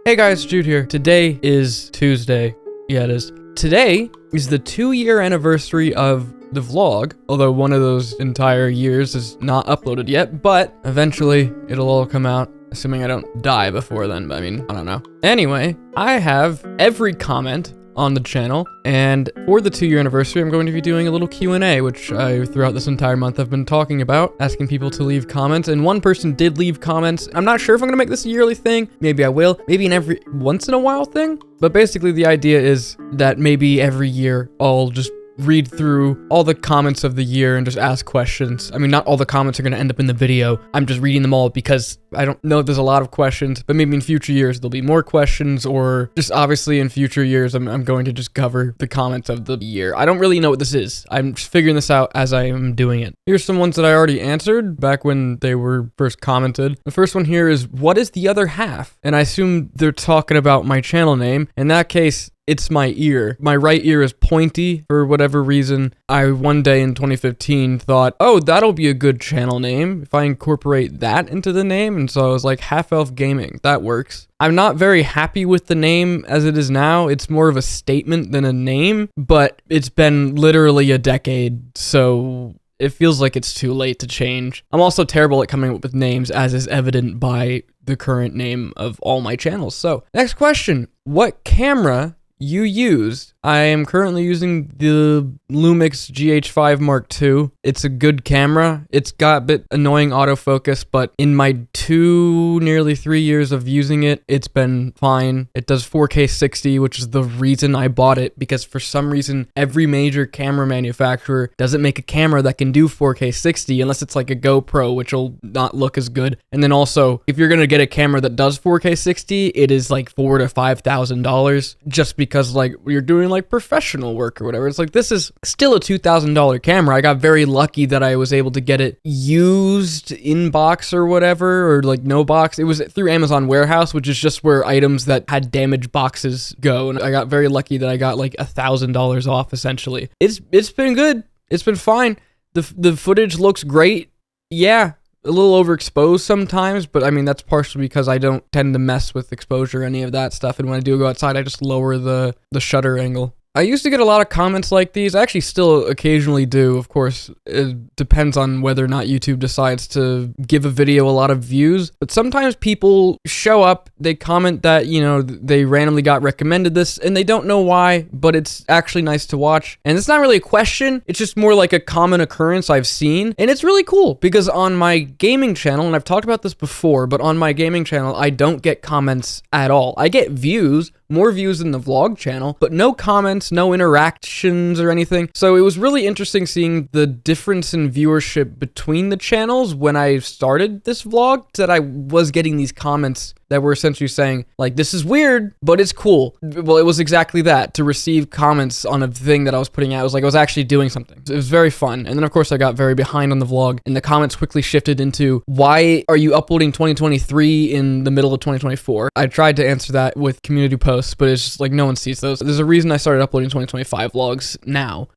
Hey guys, Jude here. Today is Tuesday. Yeah, it is. Today is the 2-year anniversary of the vlog, although one of those entire years is not uploaded yet, but eventually it'll all come out, assuming I don't die before then, but I mean, I don't know. Anyway, I have every comment on the channel, and for the 2-year anniversary, I'm going to be doing a little Q&A, which I, throughout this entire month, I've been talking about, asking people to leave comments, and one person did leave comments. I'm not sure if I'm gonna make this a yearly thing. Maybe I will. Maybe an every once in a while thing. But basically, the idea is that maybe every year, I'll just read through all the comments of the year and just ask questions. I mean, not all the comments are going to end up in the video. I'm just reading them all because I don't know if there's a lot of questions, but maybe in future years there'll be more questions, or just obviously in future years I'm going to just cover the comments of the year. I don't really know what this is. I'm just figuring this out as I am doing it. Here's some ones that I already answered back when they were first commented. The first one here is, what is the other half? And I assume they're talking about my channel name. In that case, it's my ear. My right ear is pointy for whatever reason. I one day in 2015 thought, oh, that'll be a good channel name if I incorporate that into the name. And so I was like, Half Elf Gaming, that works. I'm not very happy with the name as it is now. It's more of a statement than a name, but it's been literally a decade, so it feels like it's too late to change. I'm also terrible at coming up with names, as is evident by the current name of all my channels. So, next question. What camera you used? I am currently using the Lumix GH5 Mark II. It's a good camera. It's got a bit annoying autofocus, but in my nearly 3 years of using it, it's been fine. It does 4K 60, which is the reason I bought it, because for some reason, every major camera manufacturer doesn't make a camera that can do 4K 60 unless it's like a GoPro, which will not look as good. And then also, if you're gonna get a camera that does 4K 60, it is like $4,000 to $5,000, just because like you're doing like professional work or whatever. It's like, this is still a $2,000 camera. I got very lucky that I was able to get it used in box or whatever, or like no box. It was through Amazon Warehouse, which is just where items that had damaged boxes go. And I got very lucky that I got like $1,000 off essentially. It's been good. It's been fine. The footage looks great. Yeah, a little overexposed sometimes, but I mean, that's partially because I don't tend to mess with exposure or any of that stuff. And when I do go outside, I just lower the shutter angle. I used to get a lot of comments like these. I actually still occasionally do. Of course, it depends on whether or not YouTube decides to give a video a lot of views. But sometimes people show up, they comment that, you know, they randomly got recommended this and they don't know why, but it's actually nice to watch. And it's not really a question. It's just more like a common occurrence I've seen. And it's really cool because on my gaming channel, and I've talked about this before, but on my gaming channel, I don't get comments at all. I get views, more views than the vlog channel, but no comments, no interactions or anything. So it was really interesting seeing the difference in viewership between the channels when I started this vlog, that I was getting these comments that were essentially saying, like, this is weird, but it's cool. Well, it was exactly that. To receive comments on a thing that I was putting out, it was like I was actually doing something. It was very fun. And then, of course, I got very behind on the vlog, and the comments quickly shifted into, why are you uploading 2023 in the middle of 2024? I tried to answer that with community posts, but it's just like no one sees those. There's a reason I started uploading 2025 vlogs now.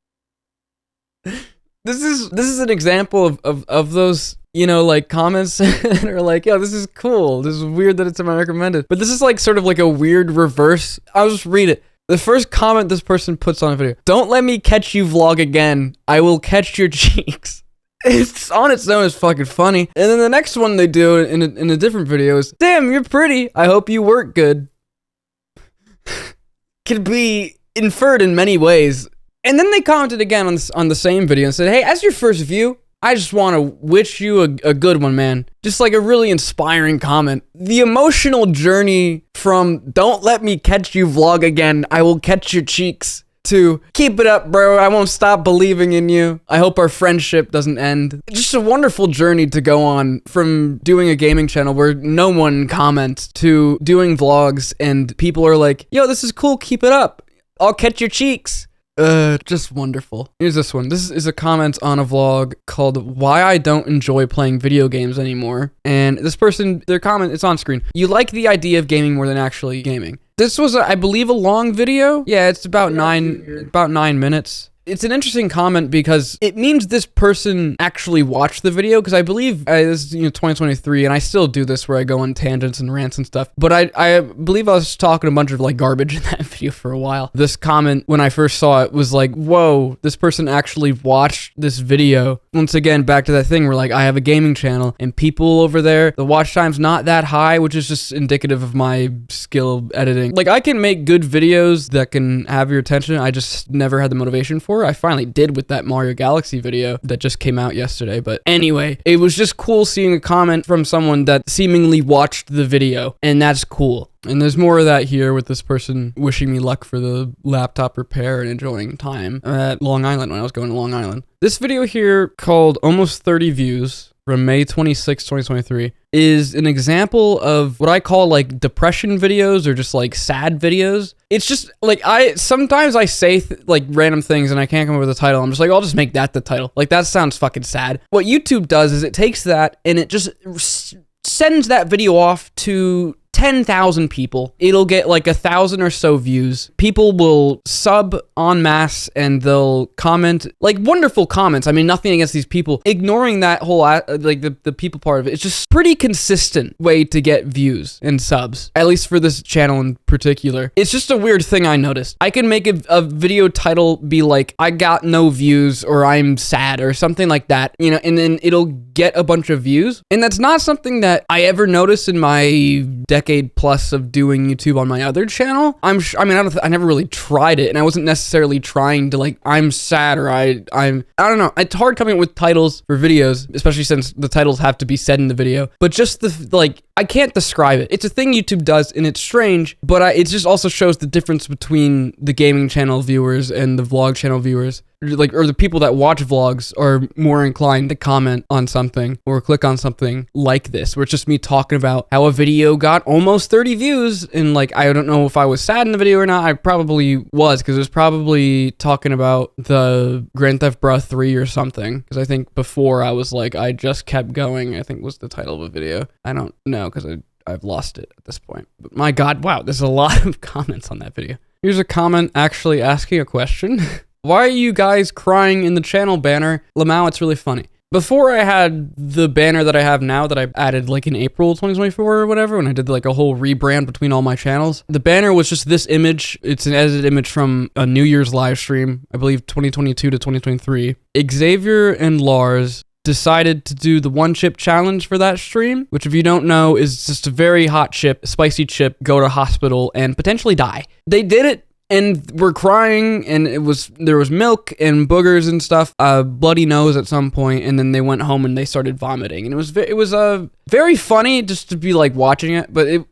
This is an example of those, you know, like comments that are like, yo, this is cool. This is weird that it's in my recommended. But this is like sort of like a weird reverse. I'll just read it. The first comment this person puts on a video: don't let me catch you vlog again. I will catch your cheeks. It's on its own is fucking funny. And then the next one they do in a different video is, damn, you're pretty. I hope you work good. Could be inferred in many ways. And then they commented again on the same video and said, hey, as your first view, I just want to wish you a good one, man. Just like a really inspiring comment. The emotional journey from don't let me catch you vlog again, I will catch your cheeks, to keep it up, bro, I won't stop believing in you. I hope our friendship doesn't end. Just a wonderful journey to go on from doing a gaming channel where no one comments to doing vlogs and people are like, yo, this is cool, keep it up. I'll catch your cheeks. Just wonderful. Here's this one. This is a comment on a vlog called Why I Don't Enjoy Playing Video Games Anymore. And this person, their comment, it's on screen. You like the idea of gaming more than actually gaming. This was, I believe, a long video. Yeah, it's about nine minutes. it's an interesting comment because it means this person actually watched the video, because I believe this is 2023, and I still do this where I go on tangents and rants and stuff, but I believe I was talking a bunch of like garbage in that video for a while. This comment, when I first saw it, was like, whoa, this person actually watched this video. Once again, back to that thing where like I have a gaming channel and people over there, the watch time's not that high, which is just indicative of my skill editing. Like I can make good videos that can have your attention. I just never had the motivation for it. I finally did with that Mario Galaxy video that just came out yesterday. But anyway, it was just cool seeing a comment from someone that seemingly watched the video, and that's cool. And there's more of that here with this person wishing me luck for the laptop repair and enjoying time at Long Island when I was going to Long Island. This video here, called Almost 30 Views, from May 26, 2023, is an example of what I call like depression videos, or just like sad videos. It's just like sometimes I say like random things and I can't come up with a title. I'm just like, I'll just make that the title. Like that sounds fucking sad. What YouTube does is it takes that and it just sends that video off to 10,000 people. It'll get like 1,000 or so views. People will sub en masse and they'll comment like wonderful comments. I mean, nothing against these people. Ignoring that whole like the people part of it, it's just pretty consistent way to get views and subs, at least for this channel in particular. It's just a weird thing I noticed. I can make a video title be like, I got no views, or I'm sad, or something like that, and then it'll get a bunch of views. And that's not something that I ever noticed in my decade plus of doing YouTube on my other channel. I never really tried it, and I wasn't necessarily trying to like, I'm sad, or I don't know. It's hard coming up with titles for videos, especially since the titles have to be said in the video. But just I can't describe it. It's a thing YouTube does, and it's strange, but it just also shows the difference between the gaming channel viewers and the vlog channel viewers. Or the people that watch vlogs are more inclined to comment on something or click on something like this, where it's just me talking about how a video got almost 30 views, and like, I don't know if I was sad in the video or not. I probably was, because it was probably talking about the Grand Theft Auto 3 or something, because I think before I was like, I just kept going, I think was the title of a video. I don't know, because I've lost it at this point. But my God, wow, there's a lot of comments on that video. Here's a comment actually asking a question. Why are you guys crying in the channel banner? Lamau, it's really funny. Before I had the banner that I have now, that I added like in April 2024 or whatever, when I did like a whole rebrand between all my channels, the banner was just this image. It's an edited image from a New Year's live stream, I believe 2022 to 2023. Xavier and Lars decided to do the one chip challenge for that stream, which if you don't know is just a very hot chip, spicy chip, go to hospital and potentially die. They did it, and we're crying, and there was milk and boogers and stuff, bloody nose at some point, and then they went home and they started vomiting, and it was very funny just to be like watching it. But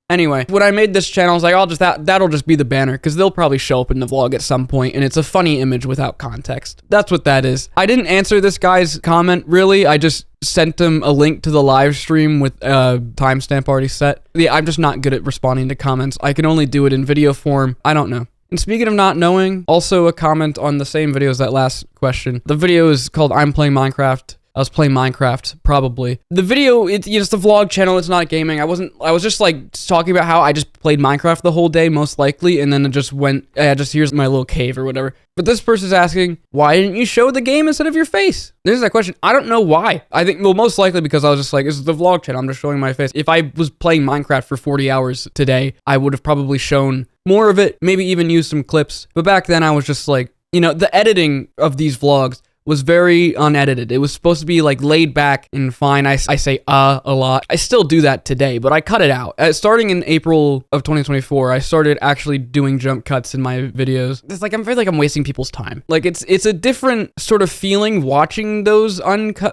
anyway, when I made this channel, I was like, that'll just be the banner, because they'll probably show up in the vlog at some point, and it's a funny image without context. That's what that is. I didn't answer this guy's comment, really. I just sent him a link to the live stream with a timestamp already set. Yeah, I'm just not good at responding to comments. I can only do it in video form. I don't know. And speaking of not knowing, also a comment on the same video as that last question. The video is called I'm Playing Minecraft. I was playing Minecraft, probably. The video, it's the vlog channel, it's not gaming. I was just like talking about how I just played Minecraft the whole day, most likely, and then it just went, here's my little cave or whatever. But this person's asking, why didn't you show the game instead of your face? There's that question. I don't know why. I think, well, most likely because I was just like, this is the vlog channel, I'm just showing my face. If I was playing Minecraft for 40 hours today, I would have probably shown more of it, maybe even used some clips. But back then I was just like, the editing of these vlogs was very unedited. It was supposed to be like laid back and fine. I say a lot. I still do that today, but I cut it out. Starting in April of 2024, I started actually doing jump cuts in my videos. It's like, I feel like I'm wasting people's time. Like it's a different sort of feeling watching those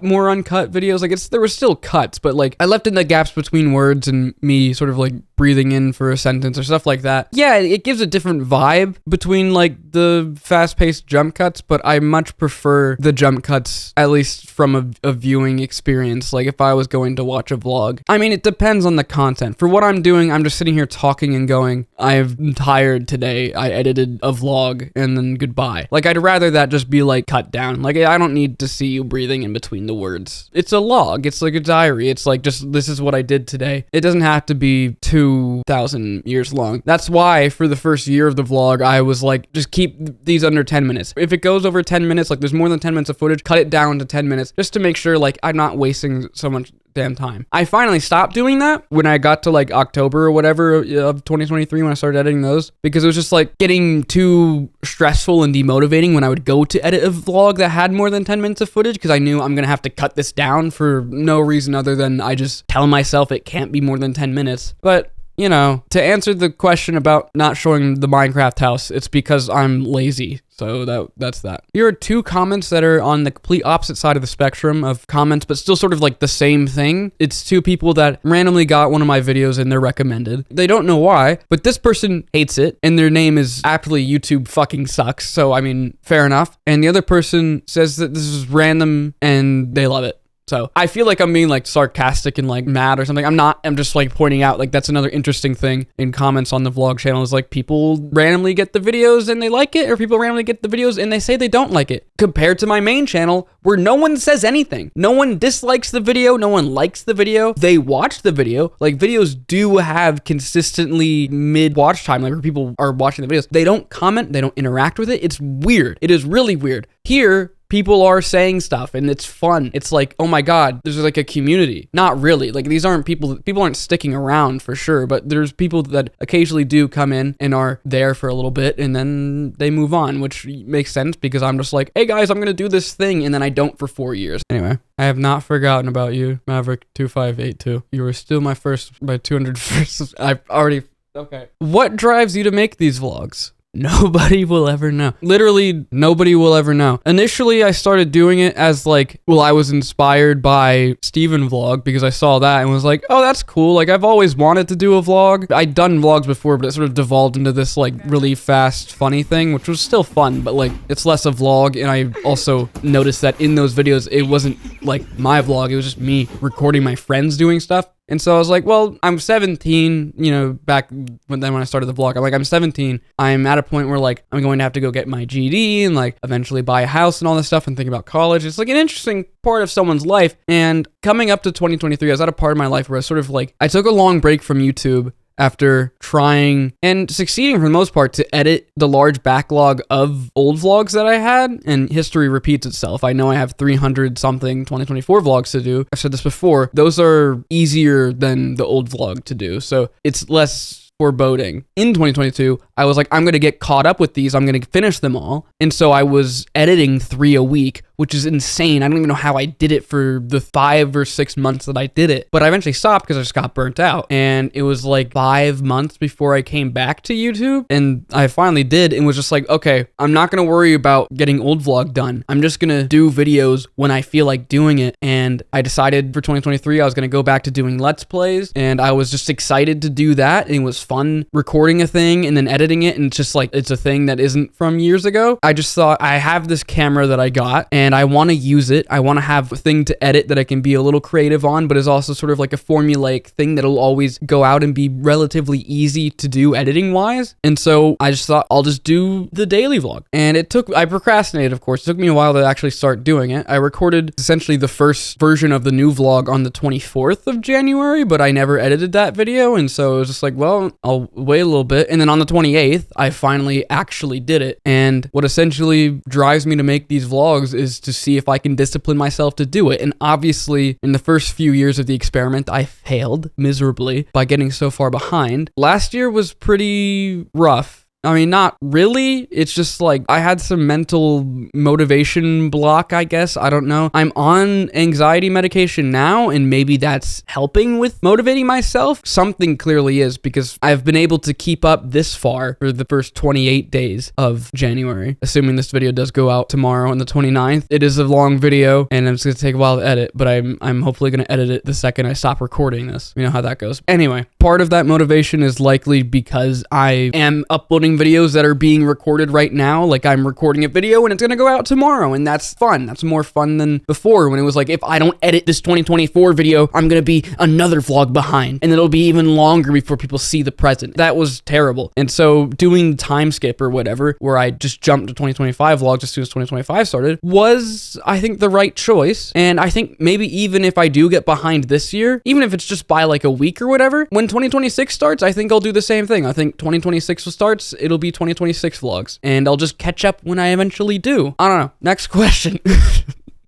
more uncut videos. Like there were still cuts, but like I left in the gaps between words and me sort of like breathing in for a sentence or stuff like that. Yeah, it gives a different vibe between like the fast-paced jump cuts, but I much prefer the jump cuts, at least from a viewing experience, like if I was going to watch a vlog. I mean, it depends on the content. For what I'm doing, I'm just sitting here talking and going, I'm tired today. I edited a vlog and then goodbye. Like, I'd rather that just be like cut down. Like, I don't need to see you breathing in between the words. It's a log. It's like a diary. It's like just, this is what I did today. It doesn't have to be 2,000 years long. That's why for the first year of the vlog, I was like, just keep these under 10 minutes. If it goes over 10 minutes, like there's more than 10 minutes of footage, cut it down to 10 minutes just to make sure like I'm not wasting so much damn time. I finally stopped doing that when I got to like October or whatever of 2023 when I started editing those, because it was just like getting too stressful and demotivating when I would go to edit a vlog that had more than 10 minutes of footage, because I knew I'm gonna have to cut this down for no reason other than I just tell myself it can't be more than 10 minutes. But you know, to answer the question about not showing the Minecraft house, it's because I'm lazy. So that's that. Here are two comments that are on the complete opposite side of the spectrum of comments, but still sort of like the same thing. It's two people that randomly got one of my videos and they're recommended. They don't know why, but this person hates it and their name is aptly YouTube fucking sucks. So, I mean, fair enough. And the other person says that this is random and they love it. So I feel like I'm being like sarcastic and like mad or something. I'm not. I'm just like pointing out like that's another interesting thing in comments on the vlog channel is like people randomly get the videos and they like it, or people randomly get the videos and they say they don't like it, compared to my main channel where no one says anything. No one dislikes the video. No one likes the video. They watch the video. Like videos do have consistently mid watch time, like where people are watching the videos. They don't comment. They don't interact with it. It's weird. It is really weird. Here, people are saying stuff and it's fun. It's like, oh my God, there's like a community. Not really. Like these aren't people aren't sticking around for sure, but there's people that occasionally do come in and are there for a little bit and then they move on, which makes sense because I'm just like, hey guys, I'm going to do this thing. And then I don't for 4 years. Anyway, I have not forgotten about you, Maverick2582. You were still my 200 first. I've already, okay. What drives you to make these vlogs? Nobody will ever know. Literally, nobody will ever know. Initially, I started doing it as like, well, I was inspired by Steven Vlog because I saw that and was like, oh, that's cool. Like, I've always wanted to do a vlog. I'd done vlogs before, but it sort of devolved into this like really fast, funny thing, which was still fun, but like, it's less a vlog. And I also noticed that in those videos, it wasn't like my vlog. It was just me recording my friends doing stuff. And so I was like, well, I'm 17, you know, back when I started the vlog, I'm 17. I'm at a point where like, I'm going to have to go get my GED and like eventually buy a house and all this stuff and think about college. It's like an interesting part of someone's life. And coming up to 2023, I was at a part of my life where I sort of like, I took a long break from YouTube after trying and succeeding for the most part to edit the large backlog of old vlogs that I had, and history repeats itself. I know I have 300 something 2024 vlogs to do. I've said this before. Those are easier than the old vlog to do. So it's less foreboding. In 2022, I was like, I'm going to get caught up with these. I'm going to finish them all. And so I was editing 3 a week, which is insane. I don't even know how I did it for the 5 or 6 months that I did it. But I eventually stopped because I just got burnt out. And it was like 5 months before I came back to YouTube. And I finally did and was just like, okay, I'm not going to worry about getting old vlog done. I'm just going to do videos when I feel like doing it. And I decided for 2023, I was going to go back to doing Let's Plays. And I was just excited to do that. And it was fun recording a thing and then editing it. And it's just like, it's a thing that isn't from years ago. I just thought, I have this camera that I got and I want to use it. I want to have a thing to edit that I can be a little creative on, but is also sort of like a formulaic thing that'll always go out and be relatively easy to do editing wise. And so I just thought I'll just do the daily vlog. And I procrastinated, of course. It took me a while to actually start doing it. I recorded essentially the first version of the new vlog on the 24th of January, but I never edited that video. And so it was just like, well, I'll wait a little bit. And then on the 28th, I finally actually did it. And what essentially drives me to make these vlogs is to see if I can discipline myself to do it. And obviously, in the first few years of the experiment, I failed miserably by getting so far behind. Last year was pretty rough. I mean, not really. It's just like I had some mental motivation block, I guess. I don't know. I'm on anxiety medication now, and maybe that's helping with motivating myself. Something clearly is, because I've been able to keep up this far for the first 28 days of January, assuming this video does go out tomorrow on the 29th. It is a long video, and it's going to take a while to edit, but I'm hopefully going to edit it the second I stop recording this. You know how that goes. Anyway, part of that motivation is likely because I am uploading editing videos that are being recorded right now. Like I'm recording a video and it's gonna go out tomorrow, and that's fun. That's more fun than before when it was like, if I don't edit this 2024 video, I'm gonna be another vlog behind, and it'll be even longer before people see the present. That was terrible. And so doing time skip or whatever, where I just jumped to 2025 vlogs as soon as 2025 started, was, I think, the right choice. And I think maybe even if I do get behind this year, even if it's just by like a week or whatever, when 2026 starts, I think I'll do the same thing. I think 2026 starts, it'll be 2026 vlogs, and I'll just catch up when I eventually do. I don't know. Next question.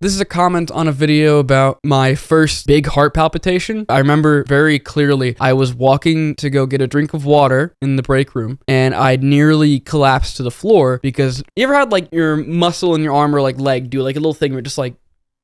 This is a comment on a video about my first big heart palpitation. I remember very clearly I was walking to go get a drink of water in the break room, and I nearly collapsed to the floor because you ever had like your muscle in your arm or like leg do like a little thing where it just like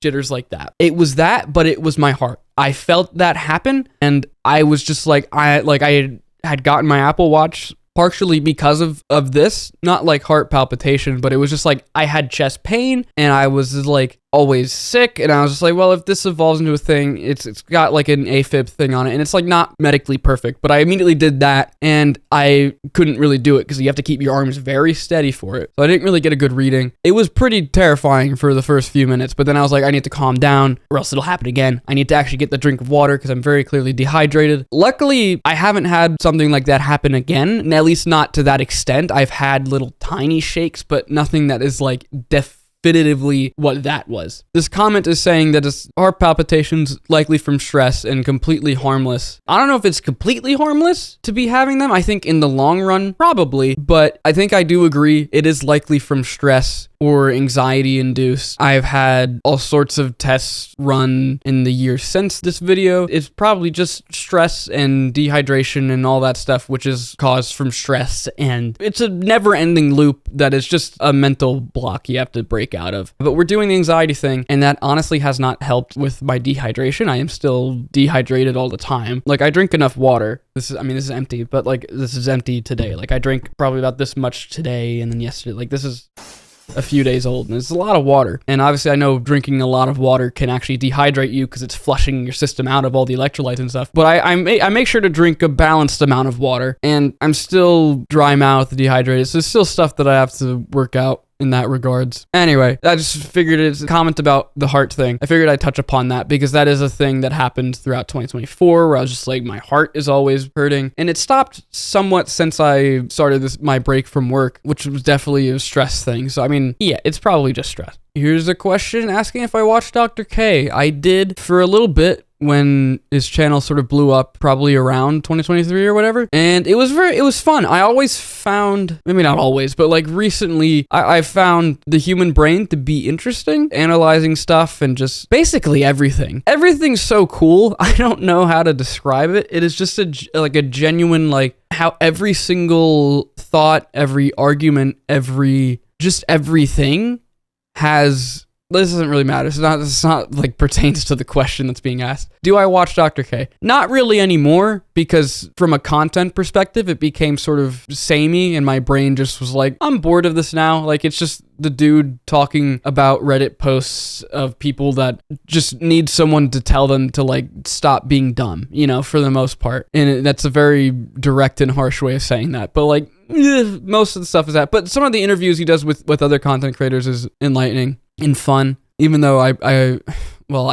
jitters like that? It was that, but it was my heart. I felt that happen, and I was just like, I had gotten my Apple Watch partially because of this, not like heart palpitation, but it was just like I had chest pain and I was like always sick, and I was just like, well, if this evolves into a thing, it's got like an AFib thing on it, and it's like not medically perfect, but I immediately did that, and I couldn't really do it because you have to keep your arms very steady for it, so I didn't really get a good reading. It was pretty terrifying for the first few minutes, but then I was like, I need to calm down or else it'll happen again. I need to actually get the drink of water because I'm very clearly dehydrated. Luckily, I haven't had something like that happen again, and at least not to that extent. I've had little tiny shakes, but nothing that is like definitively what that was. This comment is saying that it's heart palpitations likely from stress and completely harmless. I don't know if it's completely harmless to be having them. I think in the long run, probably, but I think I do agree it is likely from stress or anxiety induced. I've had all sorts of tests run in the year since this video. It's probably just stress and dehydration and all that stuff, which is caused from stress. And it's a never-ending loop that is just a mental block you have to break out of. But we're doing the anxiety thing, and that honestly has not helped with my dehydration. I am still dehydrated all the time. Like, I drink enough water. This is empty, but like, this is empty today. Like, I drink probably about this much today, and then yesterday. Like, this is a few days old, and it's a lot of water. And obviously I know drinking a lot of water can actually dehydrate you because it's flushing your system out of all the electrolytes and stuff. But I make sure to drink a balanced amount of water, and I'm still dry mouth, dehydrated. So there's still stuff that I have to work out in that regards. Anyway, I just figured it's a comment about the heart thing. I figured I'd touch upon that because that is a thing that happened throughout 2024 where I was just like, my heart is always hurting. And it stopped somewhat since I started my break from work, which was definitely a stress thing. So, I mean, yeah, it's probably just stress. Here's a question asking if I watched Dr. K. I did for a little bit when his channel sort of blew up, probably around 2023 or whatever. And it was fun. I always found, maybe not always, but like recently, I found the human brain to be interesting, analyzing stuff and just basically everything. Everything's so cool. I don't know how to describe it. It is just a genuine, like, how every single thought, every argument, everything has. This doesn't really matter. It's not like pertains to the question that's being asked. Do I watch Dr. K? Not really anymore, because from a content perspective, it became sort of samey, and my brain just was like, I'm bored of this now. Like, it's just the dude talking about Reddit posts of people that just need someone to tell them to like stop being dumb, you know, for the most part. And that's a very direct and harsh way of saying that. But like, most of the stuff is that. But some of the interviews he does with other content creators is enlightening and fun, even though I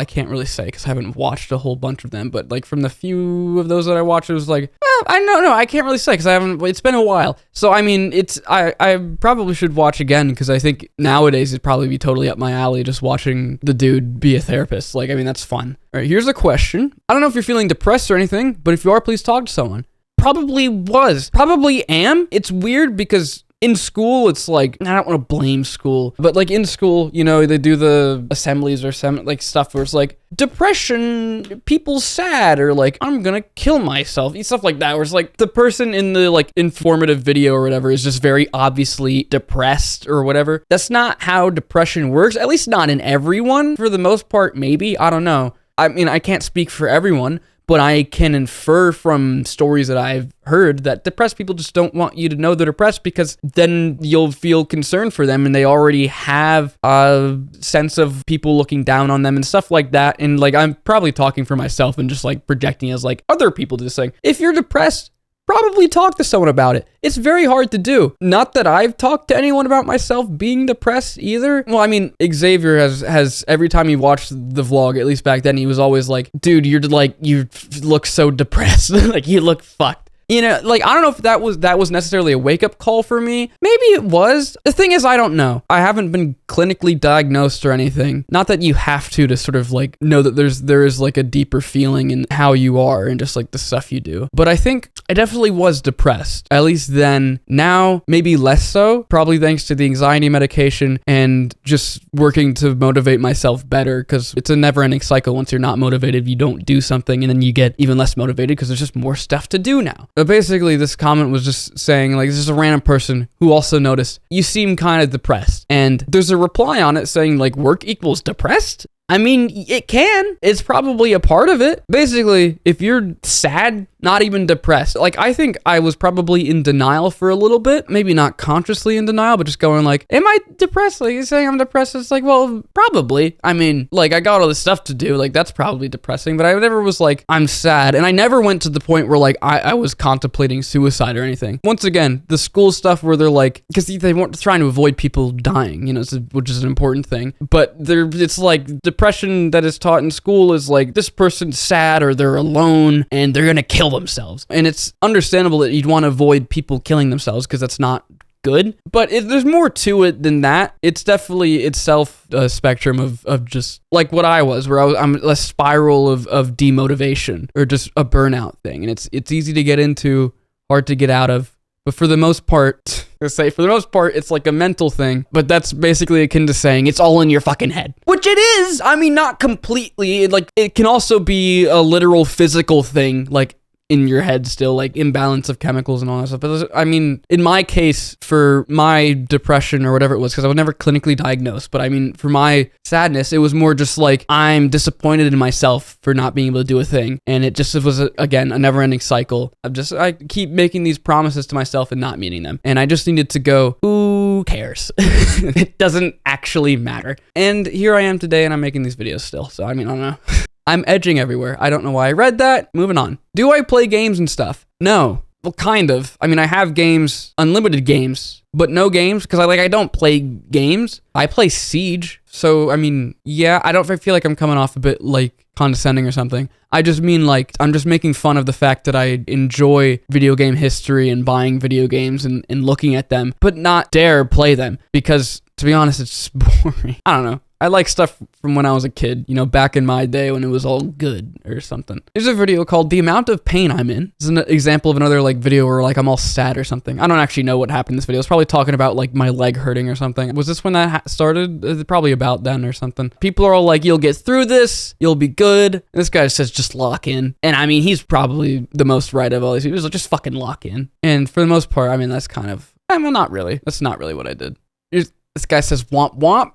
can't really say because I haven't watched a whole bunch of them, but like from the few of those that I watched, it was like, I can't really say because it's been a while. So I mean, I probably should watch again because I think nowadays it'd probably be totally up my alley just watching the dude be a therapist. Like, I mean, that's fun. All right, here's a question. I don't know if you're feeling depressed or anything, but if you are, please talk to someone. Probably am. It's weird because in school, it's like, I don't want to blame school, but like in school, you know, they do the assemblies or some like stuff where it's like, depression, people sad, or like, I'm gonna kill myself, stuff like that, where it's like the person in the like informative video or whatever is just very obviously depressed or whatever. That's not how depression works, at least not in everyone. For the most part, maybe, I don't know. I mean, I can't speak for everyone, but I can infer from stories that I've heard that depressed people just don't want you to know they're depressed because then you'll feel concerned for them and they already have a sense of people looking down on them and stuff like that. And like, I'm probably talking for myself and just like projecting as like other people do this thing. If you're depressed, probably talk to someone about it. It's very hard to do. Not that I've talked to anyone about myself being depressed either. Well, I mean, Xavier has every time he watched the vlog, at least back then, he was always like, dude, you look so depressed. Like, you look fucked. You know, like, I don't know if that was necessarily a wake-up call for me. Maybe it was. The thing is, I don't know. I haven't been clinically diagnosed or anything. Not that you have to sort of, like, know that there is, like, a deeper feeling in how you are and just, like, the stuff you do. But I think I definitely was depressed. At least then. Now, maybe less so. Probably thanks to the anxiety medication and just working to motivate myself better, because it's a never-ending cycle. Once you're not motivated, you don't do something, and then you get even less motivated because there's just more stuff to do now. But basically, this comment was just saying, like, this is a random person who also noticed, you seem kind of depressed. And there's a reply on it saying, like, work equals depressed? I mean, it can. It's probably a part of it. Basically, if you're sad, not even depressed. Like, I think I was probably in denial for a little bit. Maybe not consciously in denial, but just going like, am I depressed? Like, you're saying I'm depressed? It's like, well, probably. I mean, like, I got all this stuff to do. Like, that's probably depressing. But I never was like, I'm sad. And I never went to the point where, like, I was contemplating suicide or anything. Once again, the school stuff where they're like, because they weren't trying to avoid people dying, you know, which is an important thing. But it's like, depression that is taught in school is like, this person's sad or they're alone and they're gonna kill themselves. And it's understandable that you'd want to avoid people killing themselves because that's not good. But there's more to it than that. It's definitely itself a spectrum of just like what I was, where I'm a spiral of demotivation or just a burnout thing. And it's easy to get into, hard to get out of. But for the most part, it's like a mental thing. But that's basically akin to saying it's all in your fucking head. Which it is! I mean, not completely. Like, it can also be a literal physical thing, like, in your head still, like imbalance of chemicals and all that stuff. But I mean, in my case, for my depression or whatever it was, because I was never clinically diagnosed, but I mean, for my sadness, it was more just like, I'm disappointed in myself for not being able to do a thing. And it just was, again, a never-ending cycle. I keep making these promises to myself and not meeting them. And I just needed to go, who cares? It doesn't actually matter. And here I am today, and I'm making these videos still. So, I mean, I don't know. I'm edging everywhere. I don't know why I read that. Moving on. Do I play games and stuff? No. Well, kind of. I mean, I have games, unlimited games, but no games, because I don't play games. I play Siege. So, I mean, yeah, I feel like I'm coming off a bit, like, condescending or something. I just mean, like, I'm just making fun of the fact that I enjoy video game history and buying video games and looking at them, but not dare play them, because, to be honest, it's just boring. I don't know. I like stuff from when I was a kid, you know, back in my day when it was all good or something. There's a video called The Amount of Pain I'm In. This is an example of another, like, video where, like, I'm all sad or something. I don't actually know what happened in this video. It's probably talking about, like, my leg hurting or something. Was this when that started? Probably about then or something. People are all like, you'll get through this. You'll be good. And this guy says, just lock in. And, I mean, he's probably the most right of all these people. He's like, just fucking lock in. And for the most part, I mean, that's kind of, I mean, not really. That's not really what I did. This guy says, womp womp.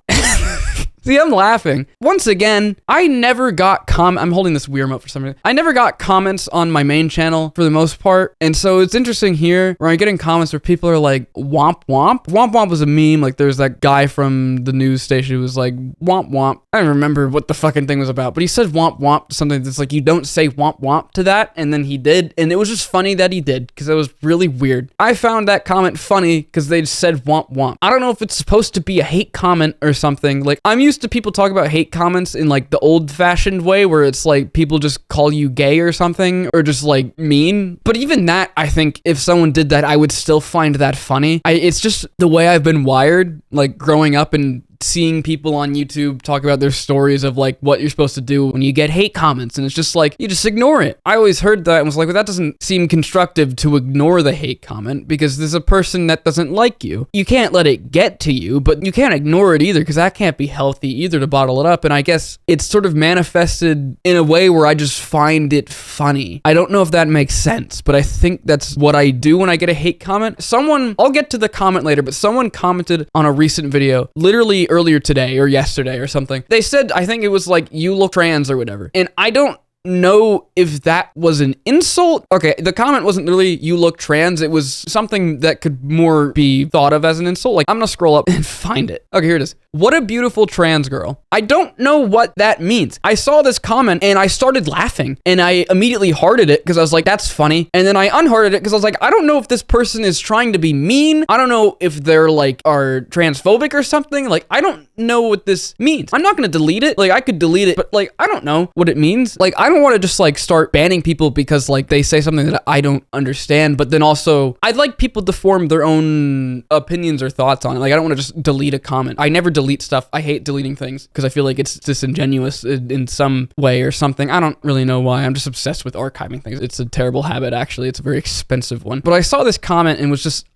See, I'm laughing. Once again, I never got I'm holding this Wii remote for some reason. I never got comments on my main channel for the most part. And so it's interesting here where I'm getting comments where people are like, womp womp. Womp womp was a meme. Like, there's that guy from the news station who was like, womp womp. I don't remember what the fucking thing was about, but he said womp womp to something that's like, you don't say womp womp to that. And then he did. And it was just funny that he did, because it was really weird. I found that comment funny because they just said womp womp. I don't know if it's supposed to be a hate comment or something. Like, I'm used to people talk about hate comments in, like, the old-fashioned way where it's like people just call you gay or something, or just, like, mean. But even that, I think if someone did that, I would still find that funny. It's just the way I've been wired, like, growing up and seeing people on YouTube talk about their stories of, like, what you're supposed to do when you get hate comments, and it's just like, you just ignore it. I always heard that and was like, well, that doesn't seem constructive to ignore the hate comment, because there's a person that doesn't like you. You can't let it get to you, but you can't ignore it either, because that can't be healthy either, to bottle it up. And I guess it's sort of manifested in a way where I just find it funny. I don't know if that makes sense, but I think that's what I do when I get a hate comment. I'll get to the comment later, but someone commented on a recent video, literally earlier today or yesterday or something. They said, I think it was like, you look trans or whatever. And I don't know if that was an insult. Okay, the comment wasn't literally, you look trans. It was something that could more be thought of as an insult. Like, I'm gonna scroll up and find it. Okay, here it is. what a beautiful trans girl. I don't know what that means. I saw this comment and I started laughing and I immediately hearted it because I was like, that's funny. And then I unhearted it because I was like, I don't know if this person is trying to be mean. I don't know if they're like, are transphobic or something. Like, I don't know what this means. I'm not going to delete it. Like, I could delete it, but like, I don't know what it means. Like, I don't want to just like start banning people because like they say something that I don't understand, but then also I'd like people to form their own opinions or thoughts on it. Like, I don't want to just delete a comment. I never delete stuff. I hate deleting things because I feel like it's disingenuous in some way or something. I don't really know why. I'm just obsessed with archiving things. It's a terrible habit, actually. It's a very expensive one. But I saw this comment and was just...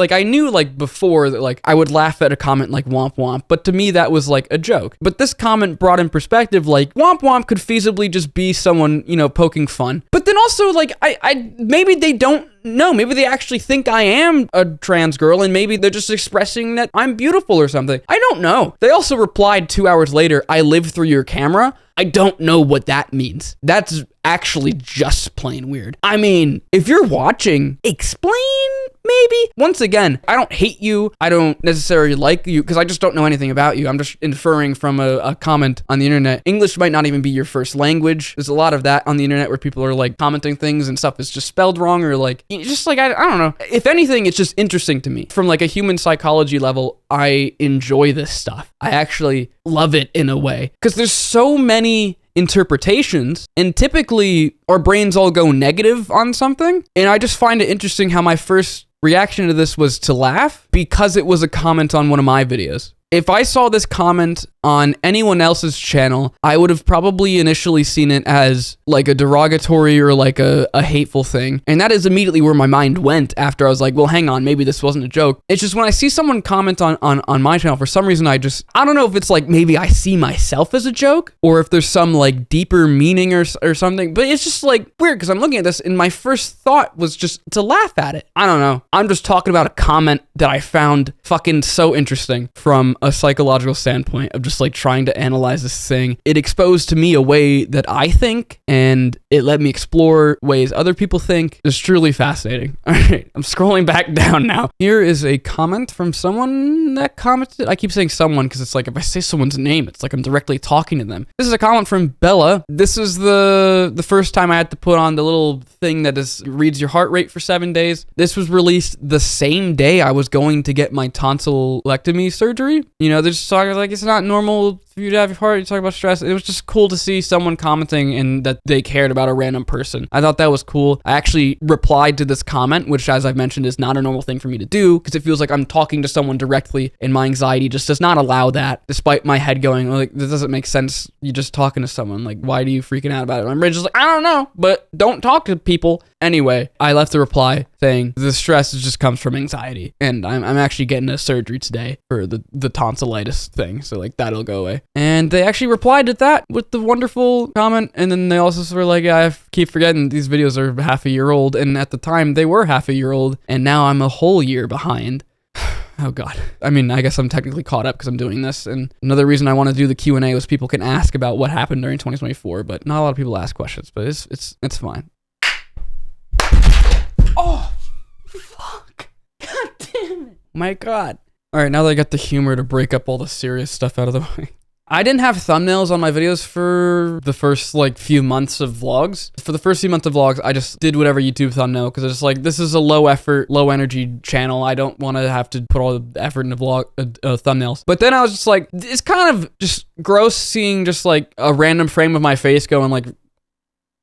I knew like before that like I would laugh at a comment like womp womp, but to me that was like a joke. But this comment brought in perspective like womp womp could feasibly just be someone, you know, poking fun. But then also like I maybe they don't know. Maybe they actually think I am a trans girl and maybe they're just expressing that I'm beautiful or something. I don't know. They also replied 2 hours later, I live through your camera. I don't know what that means. That's actually just plain weird. I mean, if you're watching, explain maybe. Once again, I don't hate you. I don't necessarily like you because I just don't know anything about you. I'm just inferring from a comment on the internet. English might not even be your first language. There's a lot of that on the internet where people are like commenting things and stuff is just spelled wrong or like, just like, I don't know. If anything, it's just interesting to me. From like a human psychology level, I enjoy this stuff. I actually love it in a way because there's so many interpretations and typically our brains all go negative on something. And I just find it interesting how my first reaction to this was to laugh because it was a comment on one of my videos. If I saw this comment on anyone else's channel, I would have probably initially seen it as like a derogatory or like a hateful thing. And that is immediately where my mind went after I was like, well, hang on, maybe this wasn't a joke. It's just when I see someone comment on my channel, for some reason, I don't know if it's like maybe I see myself as a joke or if there's some like deeper meaning or something, but it's just like weird because I'm looking at this and my first thought was just to laugh at it. I don't know. I'm just talking about a comment that I found fucking so interesting from a psychological standpoint of just like trying to analyze this thing. It exposed to me a way that I think and it let me explore ways other people think. It's truly fascinating. All right, I'm scrolling back down now. Here is a comment from someone that commented. I keep saying someone because it's like if I say someone's name, it's like I'm directly talking to them. This is a comment from Bella. This is the first time I had to put on the little thing that reads your heart rate for 7 days. This was released the same day I was going to get my tonsillectomy surgery. You know, they're just talking like it's not normal for you to have your heart. You talk about stress. It was just cool to see someone commenting and that they cared about a random person. I thought that was cool. I actually replied to this comment, which as I've mentioned is not a normal thing for me to do because it feels like I'm talking to someone directly and my anxiety just does not allow that, despite my head going like, this doesn't make sense. You're just talking to someone. Like, why do you freaking out about it? My brain's just like, I don't know, but don't talk to people. Anyway, I left a reply saying the stress just comes from anxiety and I'm actually getting a surgery today for the tonsillitis thing. So like that'll go away. And they actually replied to that with the wonderful comment. And then they also were like, I keep forgetting these videos are half a year old. And at the time they were half a year old. And now I'm a whole year behind. Oh God. I mean, I guess I'm technically caught up because I'm doing this. And another reason I want to do the Q&A was people can ask about what happened during 2024, but not a lot of people ask questions, but it's fine. Oh, fuck. God damn it. My God. All right, now that I got the humor to break up all the serious stuff out of the way. I didn't have thumbnails on my videos for the first like few months of vlogs. For the first few months of vlogs, I just did whatever YouTube thumbnail because it's like, this is a low effort, low energy channel. I don't want to have to put all the effort into thumbnails. But then I was just like, it's kind of just gross seeing just like a random frame of my face going like,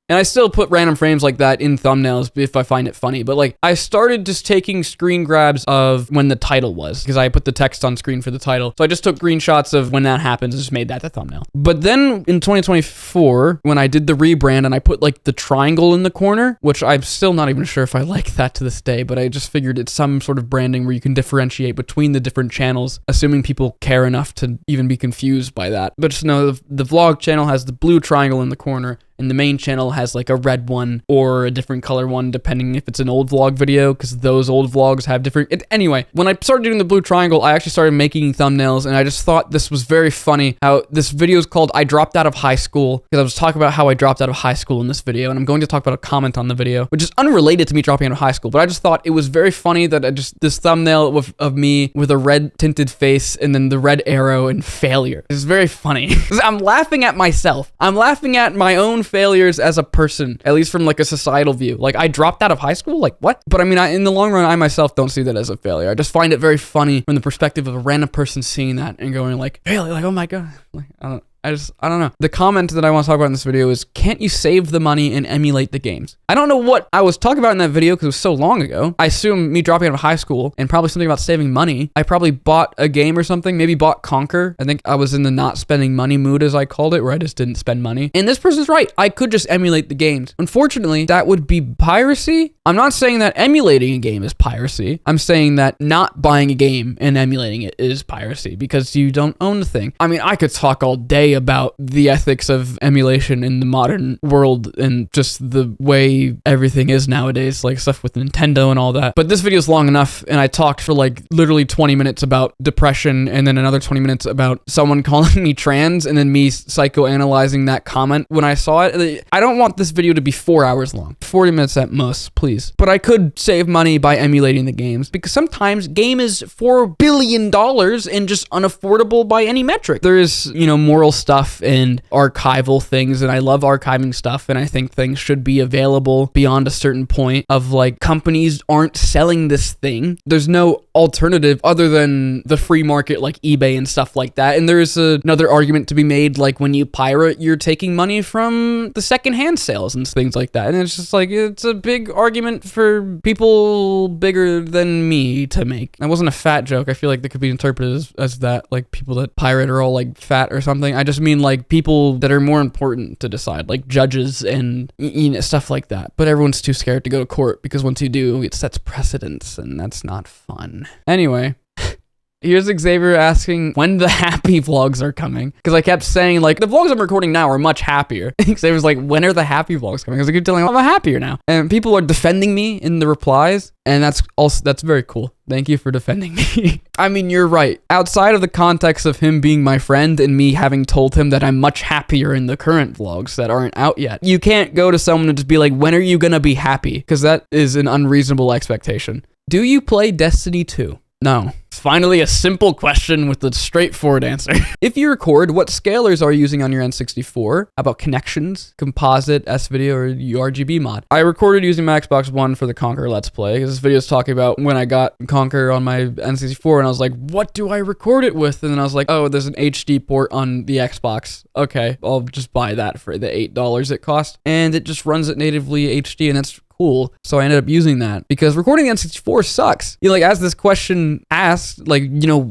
and I still put random frames like that in thumbnails if I find it funny. But like I started just taking screen grabs of when the title was because I put the text on screen for the title. So I just took screenshots of when that happens and just made that the thumbnail. But then in 2024, when I did the rebrand and I put like the triangle in the corner, which I'm still not even sure if I like that to this day, but I just figured it's some sort of branding where you can differentiate between the different channels, assuming people care enough to even be confused by that. But just know the vlog channel has the blue triangle in the corner and the main channel has like a red one or a different color one, depending if it's an old vlog video, because those old vlogs have different... Anyway, when I started doing the blue triangle, I actually started making thumbnails, and I just thought this was very funny how this video is called I Dropped Out of High School, because I was talking about how I dropped out of high school in this video, and I'm going to talk about a comment on the video, which is unrelated to me dropping out of high school, but I just thought it was very funny that this thumbnail of me with a red tinted face and then the red arrow and failure. It's very funny. I'm laughing at myself. I'm laughing at my own failures as a person, at least from like a societal view. Like, I dropped out of high school? Like, what? But I mean, in the long run, I myself don't see that as a failure. I just find it very funny from the perspective of a random person seeing that and going like, failure, like, oh my God. Like, I don't know. The comment that I want to talk about in this video is, can't you save the money and emulate the games? I don't know what I was talking about in that video because it was so long ago. I assume me dropping out of high school and probably something about saving money. I probably bought a game or something, maybe bought Conquer. I think I was in the not spending money mood, as I called it, where I just didn't spend money. And this person's right. I could just emulate the games. Unfortunately, that would be piracy. I'm not saying that emulating a game is piracy. I'm saying that not buying a game and emulating it is piracy because you don't own the thing. I mean, I could talk all day about the ethics of emulation in the modern world and just the way everything is nowadays, like stuff with Nintendo and all that. But this video is long enough, and I talked for like literally 20 minutes about depression and then another 20 minutes about someone calling me trans and then me psychoanalyzing that comment when I saw it. I don't want this video to be 4 hours long. 40 minutes at most, please. But I could save money by emulating the games because sometimes game is $4 billion and just unaffordable by any metric. There is, moral stuff and archival things, and I love archiving stuff, and I think things should be available beyond a certain point of like, companies aren't selling this thing. There's no alternative other than the free market like eBay and stuff like that. And there's another argument to be made, like when you pirate, you're taking money from the secondhand sales and things like that. And it's just like, it's a big argument for people bigger than me to make. That wasn't a fat joke. I feel like that could be interpreted as that, like people that pirate are all like fat or something. I just mean like people that are more important to decide, like judges and stuff like that. But everyone's too scared to go to court because once you do, it sets precedents, and that's not fun. Anyway. Here's Xavier asking when the happy vlogs are coming. Because I kept saying, like, the vlogs I'm recording now are much happier. Xavier's like, when are the happy vlogs coming? Because I keep telling him I'm happier now. And people are defending me in the replies. And that's very cool. Thank you for defending me. I mean, you're right. Outside of the context of him being my friend and me having told him that I'm much happier in the current vlogs that aren't out yet, you can't go to someone and just be like, when are you gonna be happy? Because that is an unreasonable expectation. Do you play Destiny 2? No. It's finally a simple question with a straightforward answer. If you record, what scalers are you using on your N64? How about connections, composite, S-Video, or RGB mod? I recorded using my Xbox One for the Conquer Let's Play, because this video is talking about when I got Conquer on my N64, and I was like, what do I record it with? And then I was like, oh, there's an HD port on the Xbox. Okay, I'll just buy that for the $8 it cost. And it just runs it natively HD, and that's cool. So I ended up using that because recording the N64 sucks. Like, as this question asked, like,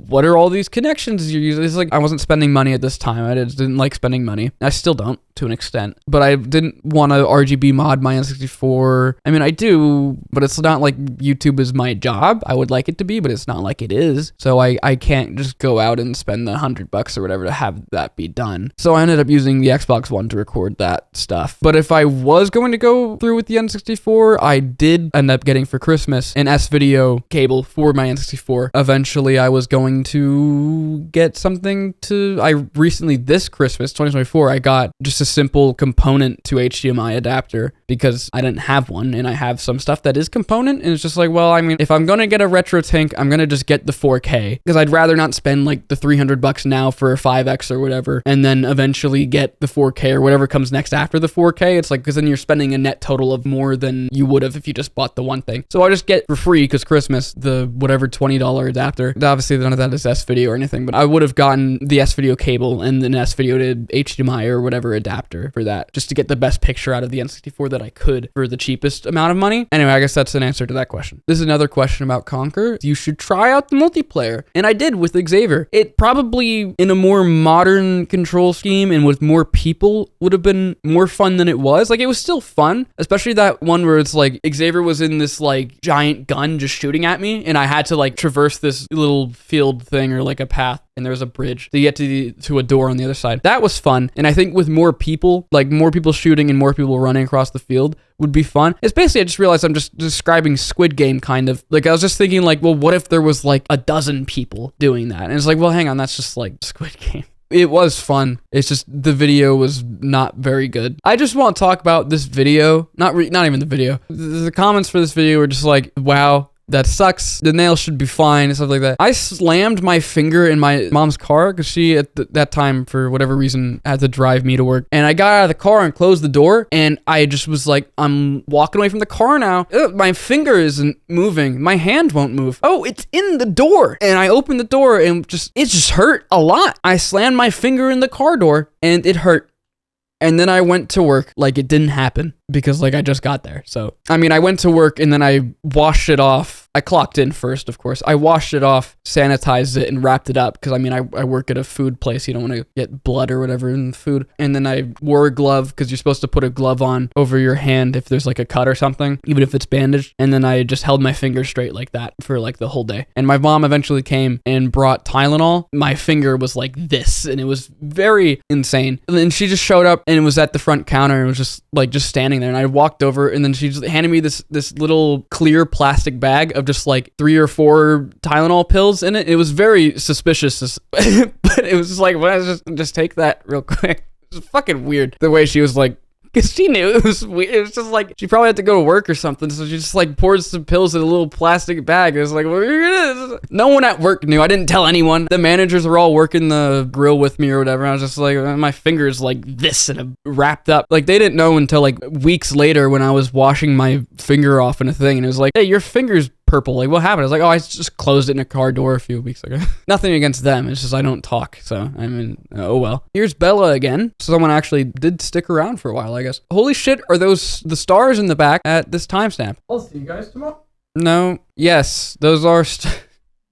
what are all these connections you're using? It's like, I wasn't spending money at this time. I just didn't like spending money. I still don't, to an extent, but I didn't want to RGB mod my N64. I mean, I do, but it's not like YouTube is my job. I would like it to be, but it's not like it is. So I can't just go out and spend the $100 or whatever to have that be done. So I ended up using the Xbox One to record that stuff. But if I was going to go through with the N64, I did end up getting for Christmas an S-Video cable for my N64. Eventually, I was going to get something recently, this Christmas, 2024, I got just a simple component to HDMI adapter because I didn't have one, and I have some stuff that is component, and it's just like, well, I mean, if I'm going to get a retro tank, I'm going to just get the 4K, because I'd rather not spend like the $300 now for a 5X or whatever, and then eventually get the 4K or whatever comes next after the 4K. It's like, because then you're spending a net total of more than you would have if you just bought the one thing. So I just get for free, because Christmas, the whatever $20 adapter. Obviously, none of that is S-Video or anything, but I would have gotten the S-Video cable and an S-Video to HDMI or whatever adapter for that, just to get the best picture out of the N64 that I could for the cheapest amount of money. Anyway, I guess that's an answer to that question. This is another question about Conquer. You should try out the multiplayer. And I did with Xavier. It probably, in a more modern control scheme and with more people, would have been more fun than it was. Like, it was still fun, especially that one where where it's like Xavier was in this like giant gun just shooting at me, and I had to like traverse this little field thing or like a path, and there was a bridge to get to a door on the other side. That was fun, and I think with more people, like more people shooting and more people running across the field would be fun. It's basically, I just realized I'm just describing Squid Game kind of. Like I was just thinking like, well, what if there was like a dozen people doing that? And it's like, well, hang on, that's just like Squid Game. It was fun. It's just the video was not very good. I just want to talk about this video. Not even the video. The comments for this video were just like, wow, that sucks. The nail should be fine and stuff like that. I slammed my finger in my mom's car because she, at that time, for whatever reason, had to drive me to work. And I got out of the car and closed the door. And I just was like, I'm walking away from the car now. Ugh, my finger isn't moving. My hand won't move. Oh, it's in the door. And I opened the door and it just hurt a lot. I slammed my finger in the car door and it hurt. And then I went to work like it didn't happen because like I just got there. So, I mean, I went to work and then I washed it off. I clocked in first, of course. I washed it off, sanitized it, and wrapped it up because, I mean, I work at a food place. You don't want to get blood or whatever in the food. And then I wore a glove because you're supposed to put a glove on over your hand if there's like a cut or something, even if it's bandaged. And then I just held my finger straight like that for like the whole day. And my mom eventually came and brought Tylenol. My finger was like this, and it was very insane. And then she just showed up and it was at the front counter and was just standing there. And I walked over and then she just handed me this little clear plastic bag of just like 3 or 4 Tylenol pills in it. It was very suspicious, but it was just like, well, just take that real quick. It was fucking weird the way she was like, because she knew it was weird. It was just like, she probably had to go to work or something, so she just like poured some pills in a little plastic bag. It was like, no one at work knew. I didn't tell anyone. The managers were all working the grill with me or whatever. I was just like, my finger's like this and wrapped up. Like, they didn't know until like weeks later when I was washing my finger off in a thing, and it was like, hey, your finger's purple. Like, what happened? I was like, oh, I just closed it in a car door a few weeks ago. Nothing against them. It's just I don't talk. So, I mean, oh well. Here's Bella again. Someone actually did stick around for a while, I guess. Holy shit, are those the stars in the back at this timestamp? I'll see you guys tomorrow. No. Yes, those are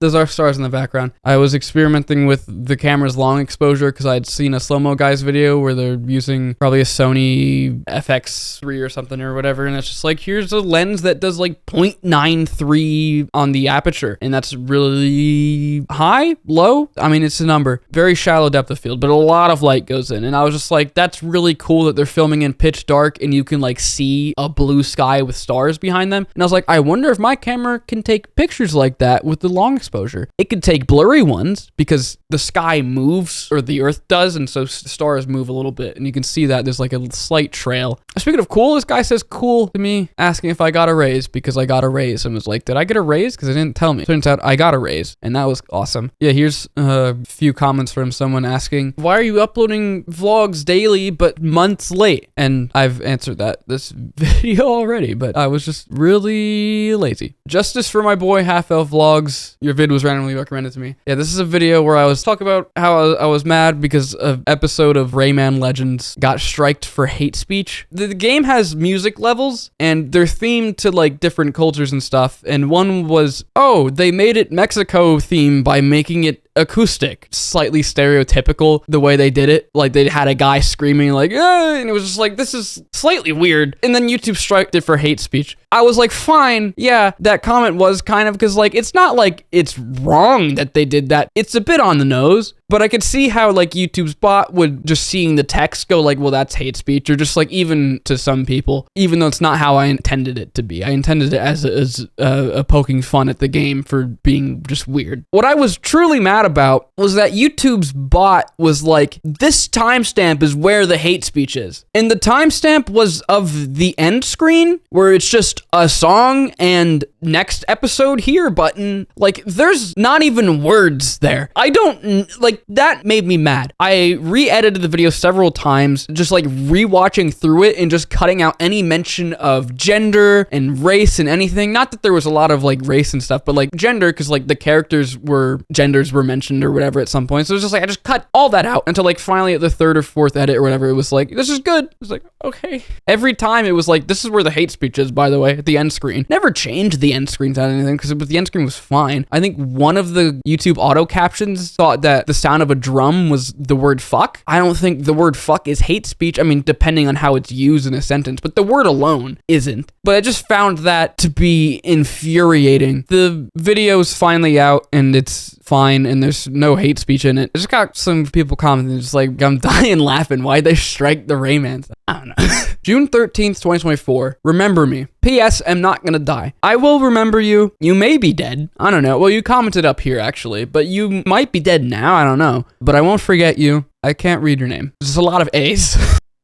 those are stars in the background. I was experimenting with the camera's long exposure because I'd seen a slow-mo guys video where they're using probably a Sony FX3 or something or whatever, and it's just like, here's a lens that does like 0.93 on the aperture, and that's really high, low? I mean, it's a number. Very shallow depth of field, but a lot of light goes in, and I was just like, that's really cool that they're filming in pitch dark and you can like see a blue sky with stars behind them, and I was like, I wonder if my camera can take pictures like that with the long exposure. It could take blurry ones because the sky moves, or the earth does, and so stars move a little bit, and you can see that there's like a slight trail. Speaking of cool, this guy says cool to me, asking if I got a raise because I got a raise, and was like, did I get a raise? Because it didn't tell me. Turns out I got a raise, and that was awesome. Yeah, here's a few comments from someone asking, why are you uploading vlogs daily but months late? And I've answered this video already, but I was just really lazy. Justice for my boy Half Elf Vlogs. Your vid was randomly recommended to me. Yeah, this is a video where I was talking about how I was mad because an episode of Rayman Legends got striked for hate speech. The game has music levels, and they're themed to like different cultures and stuff, and one was, oh, they made it Mexico theme by making it acoustic. Slightly stereotypical the way they did it. Like, they had a guy screaming like, and it was just like, this is slightly weird. And then YouTube striked it for hate speech. I was like, fine, yeah, that comment was kind of, because like, it's not like it's wrong that they did that. It's a bit on the nose, but I could see how like YouTube's bot would just seeing the text go like, well, that's hate speech, or just like, even to some people, even though it's not how I intended it to be. I intended it as a poking fun at the game for being just weird. What I was truly mad about was that YouTube's bot was like, this timestamp is where the hate speech is. And the timestamp was of the end screen where it's just a song and next episode here button. Like, there's not even words there. I don't, like, that made me mad. I re-edited the video several times, just like rewatching through it and just cutting out any mention of gender and race and anything. Not that there was a lot of like race and stuff, but like gender, because like the genders were mentioned or whatever at some point. So it was just like, I just cut all that out until like finally at the 3rd or 4th edit or whatever, it was like, this is good. It was like, okay. Every time it was like, this is where the hate speech is, by the way, at the end screen. Never changed the the end screen sounded anything, because the end screen was fine. I think one of the YouTube auto captions thought that the sound of a drum was the word fuck. I don't think the word fuck is hate speech. I mean, depending on how it's used in a sentence, but the word alone isn't. But I just found that to be infuriating. The video's finally out and it's fine and there's no hate speech in it. I just got some people commenting just like, I'm dying laughing. Why'd they strike the Rayman? I don't know. June 13th, 2024. Remember me. P.S. I'm not gonna die. I will remember you. You may be dead. I don't know. Well, you commented up here actually, but you might be dead now. I don't know. But I won't forget you. I can't read your name. There's a lot of A's.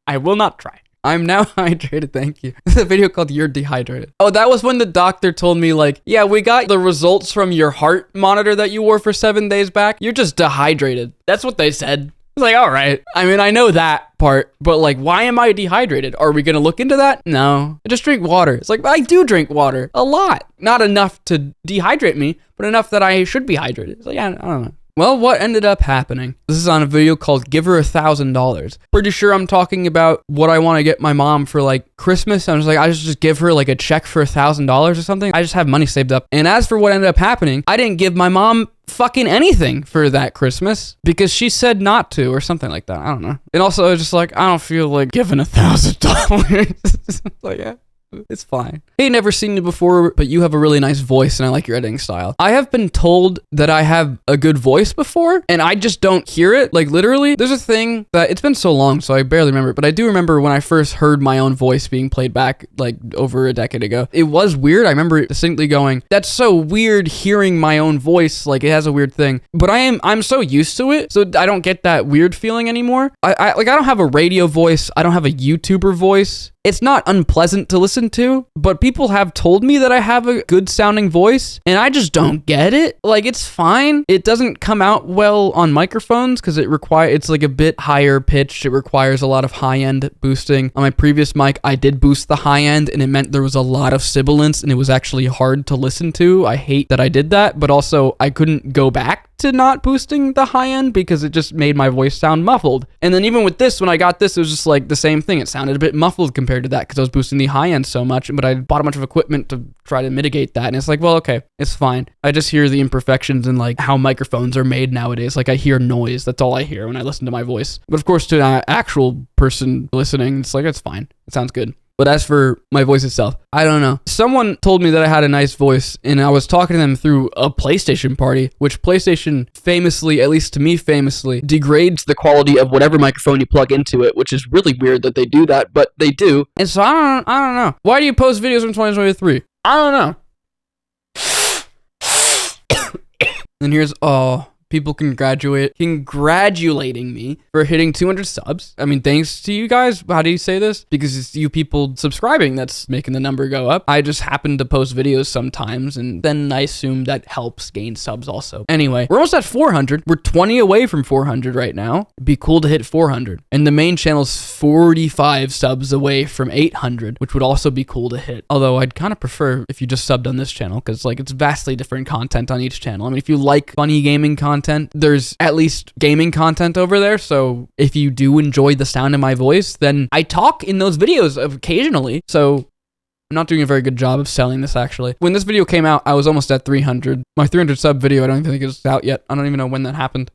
I will not try. I'm now hydrated, thank you. There's a video called You're Dehydrated. Oh, that was when the doctor told me like, yeah, we got the results from your heart monitor that you wore for 7 days back. You're just dehydrated. That's what they said. I was like, all right. I mean, I know that part, but like, why am I dehydrated? Are we gonna look into that? No, I just drink water. It's like, I do drink water a lot. Not enough to dehydrate me, but enough that I should be hydrated. It's like, yeah, I don't know. Well, what ended up happening? This is on a video called Give Her $1,000. Pretty sure I'm talking about what I want to get my mom for like Christmas. I was like, I just give her like a check for $1,000 or something. I just have money saved up. And as for what ended up happening, I didn't give my mom fucking anything for that Christmas because she said not to or something like that. I don't know. And also I was just like, I don't feel like giving $1,000. Like, yeah. It's fine. Hey, never seen you before, but you have a really nice voice and I like your editing style. I have been told that I have a good voice before and I just don't hear it. Like literally, there's a thing that it's been so long, so I barely remember, but I do remember when I first heard my own voice being played back like over a decade ago. It was weird. I remember distinctly going, that's so weird hearing my own voice. Like it has a weird thing, but I'm so used to it. So I don't get that weird feeling anymore. I don't have a radio voice. I don't have a YouTuber voice. It's not unpleasant to listen to, but people have told me that I have a good sounding voice and I just don't get it. Like it's fine. It doesn't come out well on microphones because it's like a bit higher pitched. It requires a lot of high end boosting. On my previous mic, I did boost the high end and it meant there was a lot of sibilance and it was actually hard to listen to. I hate that I did that, but also I couldn't go back to not boosting the high end because it just made my voice sound muffled. And then even with this, when I got this, it was just like the same thing. It sounded a bit muffled compared to that because I was boosting the high end so much, but I bought a bunch of equipment to try to mitigate that. And it's like, well, okay, it's fine. I just hear the imperfections in like how microphones are made nowadays. Like I hear noise. That's all I hear when I listen to my voice. But of course, to an actual person listening, it's like, it's fine. It sounds good. But as for my voice itself, I don't know. Someone told me that I had a nice voice, and I was talking to them through a PlayStation party, which PlayStation famously, at least to me famously, degrades the quality of whatever microphone you plug into it, which is really weird that they do that, but they do. And so I don't know. Why do you post videos from 2023? I don't know. And here's, people congratulating me for hitting 200 subs. I mean, thanks to you guys. How do you say this? Because it's you people subscribing that's making the number go up. I just happen to post videos sometimes, and then I assume that helps gain subs also. Anyway, we're almost at 400. We're 20 away from 400 right now. It'd be cool to hit 400. And the main channel's 45 subs away from 800, which would also be cool to hit. Although I'd kind of prefer if you just subbed on this channel, because like it's vastly different content on each channel. I mean, if you like funny gaming content, there's at least gaming content over there. So if you do enjoy the sound of my voice, then I talk in those videos occasionally. So I'm not doing a very good job of selling this actually. When this video came out, I was almost at 300. My 300 sub video, I don't even think it's out yet. I don't even know when that happened.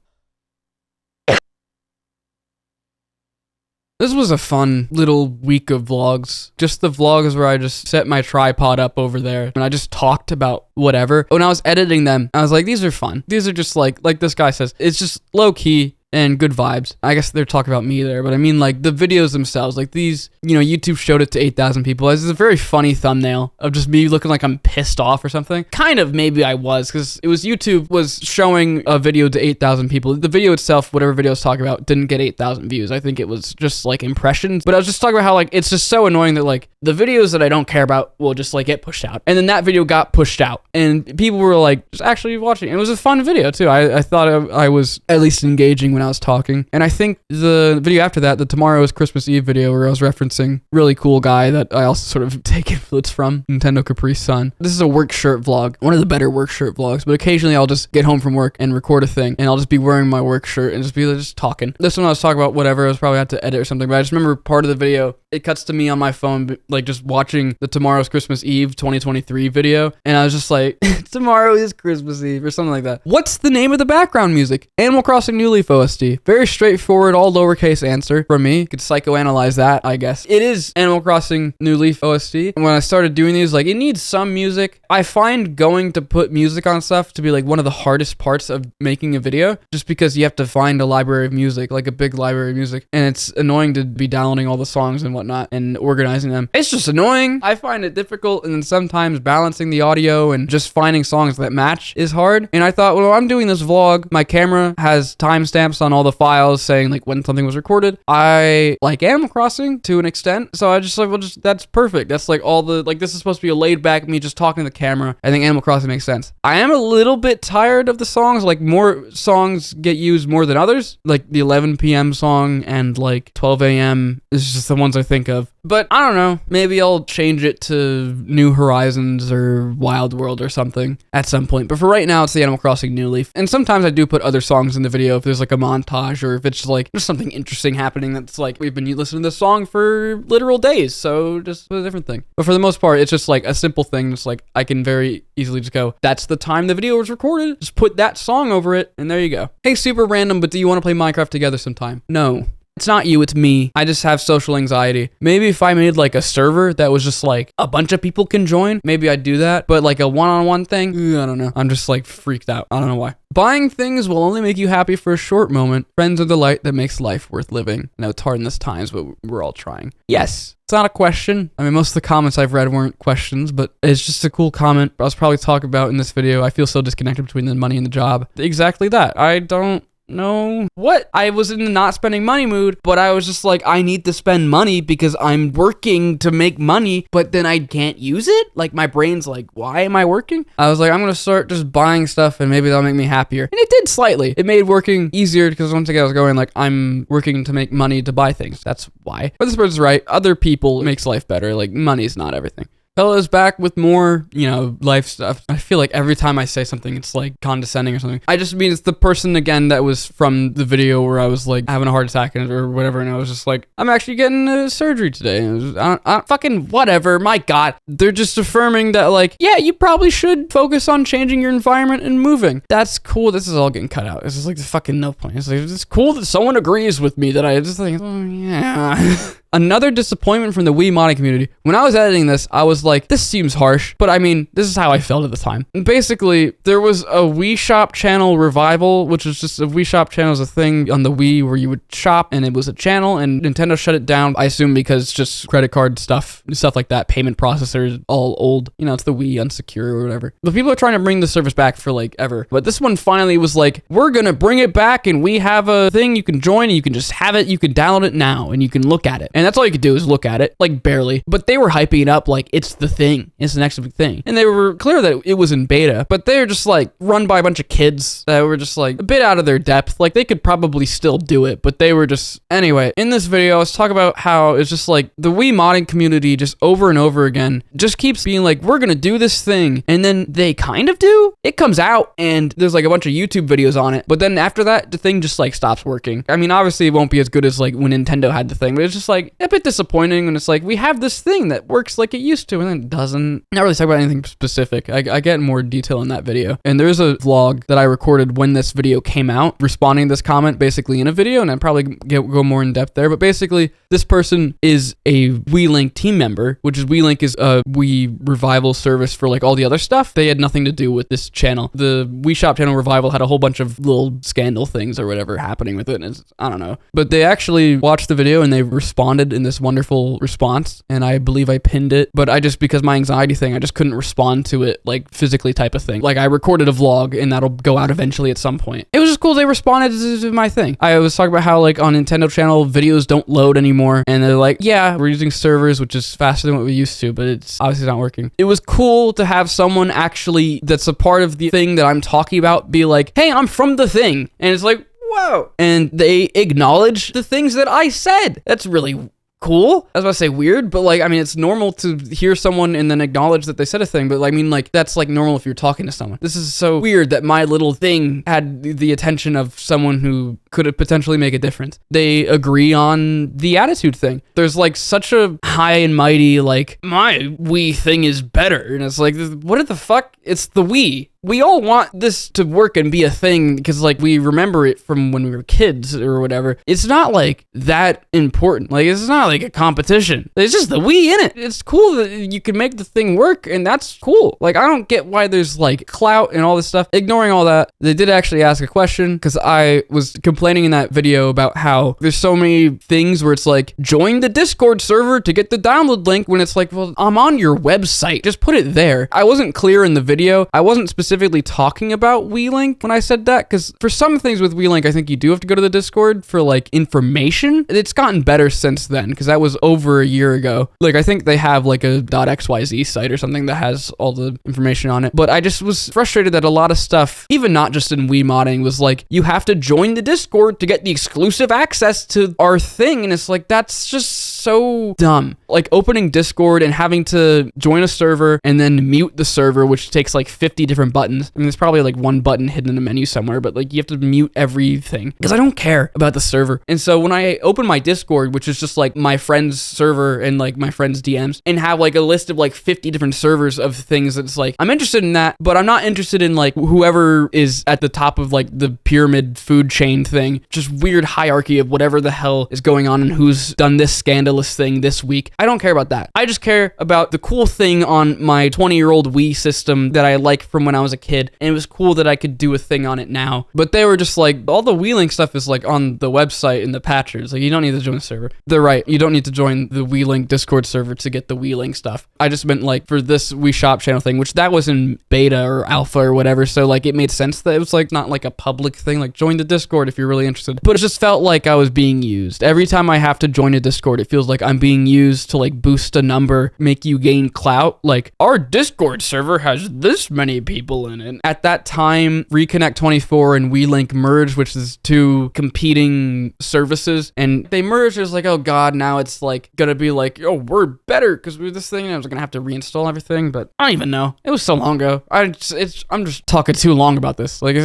This was a fun little week of vlogs. Just the vlogs where I just set my tripod up over there and I just talked about whatever. When I was editing them, I was like, these are fun. These are just like this guy says, it's just low key and good vibes. I guess they're talking about me there, but I mean like the videos themselves, like these, you know, YouTube showed it to 8,000 people. This is a very funny thumbnail of just me looking like I'm pissed off or something. Kind of maybe I was, because it was YouTube was showing a video to 8,000 people. The video itself, whatever video I was talking about, didn't get 8,000 views. I think it was just like impressions, but I was just talking about how like, it's just so annoying that like the videos that I don't care about will just like get pushed out. And then that video got pushed out and people were like, just actually watching. It was a fun video too. I thought I was at least engaging when I was talking. And I think the video after that, the Tomorrow's Christmas Eve video where I was referencing really cool guy that I also sort of take influence from, Nintendo Capri Sun. This is a work shirt vlog, one of the better work shirt vlogs, but occasionally I'll just get home from work and record a thing and I'll just be wearing my work shirt and just be just talking. This one I was talking about whatever, I was probably had to edit or something, but I just remember part of the video, it cuts to me on my phone like just watching the Tomorrow's Christmas Eve 2023 video, and I was just like, tomorrow is Christmas Eve or something like that. What's the name of the background music? Animal Crossing New Leaf OST. Very straightforward, all lowercase answer from me. You could psychoanalyze that, I guess. It is Animal Crossing New Leaf OST. And when I started doing these, like, it needs some music. I find going to put music on stuff to be like one of the hardest parts of making a video, just because you have to find a library of music, like a big library of music, and it's annoying to be downloading all the songs and whatnot and organizing them. It's just annoying. I find it difficult, and then sometimes balancing the audio and just finding songs that match is hard. And I thought, well, I'm doing this vlog, my camera has timestamps on all the files saying like when something was recorded. I like Animal Crossing to an extent, so I just like, well, just that's perfect. That's like all the, like, this is supposed to be a laid back me just talking to the camera. I think Animal Crossing makes sense. I am a little bit tired of the songs, like more songs get used more than others, like the 11 p.m. song and like 12 a.m. is just the ones I think of. But I don't know, maybe I'll change it to New Horizons or Wild World or something at some point. But for right now, it's the Animal Crossing New Leaf. And sometimes I do put other songs in the video if there's like a montage or if it's like there's something interesting happening that's like we've been listening to this song for literal days, so just a different thing. But for the most part, it's just like a simple thing. It's like I can very easily just go, that's the time the video was recorded, just put that song over it, and there you go. Hey, super random, but do you want to play Minecraft together sometime? No. It's not you, it's me. I just have social anxiety. Maybe if I made like a server that was just like a bunch of people can join, maybe I'd do that. But like a one-on-one thing, I don't know. I'm just like freaked out. I don't know why. Buying things will only make you happy for a short moment. Friends are the light that makes life worth living. I know it's hard in this times, but we're all trying. Yes. It's not a question. I mean, most of the comments I've read weren't questions, but it's just a cool comment. I was probably talking about in this video. I feel so disconnected between the money and the job. Exactly that. I don't know what. I was in the not spending money mood, but I was just like, I need to spend money because I'm working to make money, but then I can't use it. Like my brain's like, why am I working? I was like, I'm gonna start just buying stuff and maybe that'll make me happier. And it did slightly. It made working easier because once again I was going like, I'm working to make money to buy things. That's why. But this person's right. Other people makes life better. Like money's not everything. Fella's back with more, life stuff. I feel like every time I say something, it's like condescending or something. I just mean it's the person again that was from the video where I was like having a heart attack or whatever, and I was just like, I'm actually getting surgery today. And it was, fucking whatever. My God, they're just affirming that like, yeah, you probably should focus on changing your environment and moving. That's cool. This is all getting cut out. It's just like the fucking no point. It's like it's cool that someone agrees with me that I just think, oh yeah. Another disappointment from the Wii modding community. When I was editing this, I was like, this seems harsh, but I mean, this is how I felt at the time. And basically, there was a Wii Shop channel revival, which was just a Wii Shop channel is a thing on the Wii where you would shop and it was a channel, and Nintendo shut it down, I assume because just credit card stuff like that, payment processors, all old. It's the Wii unsecure or whatever. But people are trying to bring the service back for like ever. But this one finally was like, we're gonna bring it back and we have a thing you can join and you can just have it, you can download it now and you can look at it. And that's all you could do is look at it, like barely. But they were hyping it up like it's the thing. It's the next big thing. And they were clear that it was in beta, but they're just like run by a bunch of kids that were just like a bit out of their depth. Like they could probably still do it, but they were just... Anyway, in this video, let's talk about how it's just like the Wii modding community just over and over again just keeps being like, we're gonna do this thing. And then they kind of do. It comes out and there's like a bunch of YouTube videos on it. But then after that, the thing just like stops working. I mean, obviously it won't be as good as like when Nintendo had the thing, but it's just like a bit disappointing when it's like, we have this thing that works like it used to, and then it doesn't. Not really talk about anything specific. I get more detail in that video. And there's a vlog that I recorded when this video came out, responding to this comment basically in a video, and I'd probably go more in depth there. But basically, this person is a WeLink team member, which is WeLink is a Wii revival service for like all the other stuff. They had nothing to do with this channel. The Wii Shop channel revival had a whole bunch of little scandal things or whatever happening with it, and I don't know. But they actually watched the video and they responded in this wonderful response, and I believe I pinned it, but I just, because my anxiety thing, I just couldn't respond to it like physically type of thing. Like I recorded a vlog and that'll go out eventually at some point. It was just cool they responded to my thing. I was talking about how like on Nintendo channel videos don't load anymore, and they're like, yeah, we're using servers, which is faster than what we used to, but it's obviously not working. It was cool to have someone actually that's a part of the thing that I'm talking about be like, hey, I'm from the thing, and it's like, whoa. And they acknowledge the things that I said. That's really cool. I was about to say weird, but like, I mean, it's normal to hear someone and then acknowledge that they said a thing, but like, I mean, like, that's like normal if you're talking to someone. This is so weird that my little thing had the attention of someone who could potentially make a difference. They agree on the attitude thing. There's like such a high and mighty, like, my Wii thing is better. And it's like, what the fuck? It's the Wii. We all want this to work and be a thing because like we remember it from when we were kids or whatever. It's not like that important. Like it's not like a competition. It's just the Wii in it. It's cool that you can make the thing work and that's cool. Like I don't get why there's like clout and all this stuff. Ignoring all that, they did actually ask a question because I was complaining in that video about how there's so many things where it's like join the Discord server to get the download link when it's like, well, I'm on your website. Just put it there. I wasn't clear in the video. I wasn't specifically talking about WeLink when I said that, because for some things with WeLink, I think you do have to go to the Discord for like information. It's gotten better since then, because that was over a year ago. Like I think they have like a .xyz site or something that has all the information on it. But I just was frustrated that a lot of stuff, even not just in Wii modding, was like, you have to join the Discord to get the exclusive access to our thing. And it's like, that's just so dumb. Like opening Discord and having to join a server and then mute the server, which takes like 50 different buttons. I mean, there's probably like one button hidden in the menu somewhere, but like you have to mute everything because I don't care about the server. And so when I open my Discord, which is just like my friend's server and like my friend's DMs, and have like a list of like 50 different servers of things that's like, I'm interested in that, but I'm not interested in like whoever is at the top of like the pyramid food chain thing, just weird hierarchy of whatever the hell is going on and who's done this scandalous thing this week. I don't care about that. I just care about the cool thing on my 20-year-old Wii system that I like from when I was a kid, and it was cool that I could do a thing on it now. But they were just like, all the WeLink stuff is like on the website in the patchers. Like you don't need to join the server. They're right. You don't need to join the WeLink Discord server to get the WeLink stuff. I just meant like for this Wii Shop channel thing, which that was in beta or alpha or whatever. So like it made sense that it was like not like a public thing, like join the Discord if you're really interested. But it just felt like I was being used. Every time I have to join a Discord, it feels like I'm being used to like boost a number, make you gain clout. Like our Discord server has this many people in it. At that time, Reconnect 24 and WeLink merged, which is two competing services, and they merged. It was like, oh god, now it's like gonna be like, oh, we're better because we're this thing, and I was gonna have to reinstall everything, but I don't even know. It was so long ago. I'm just talking too long about this. Like,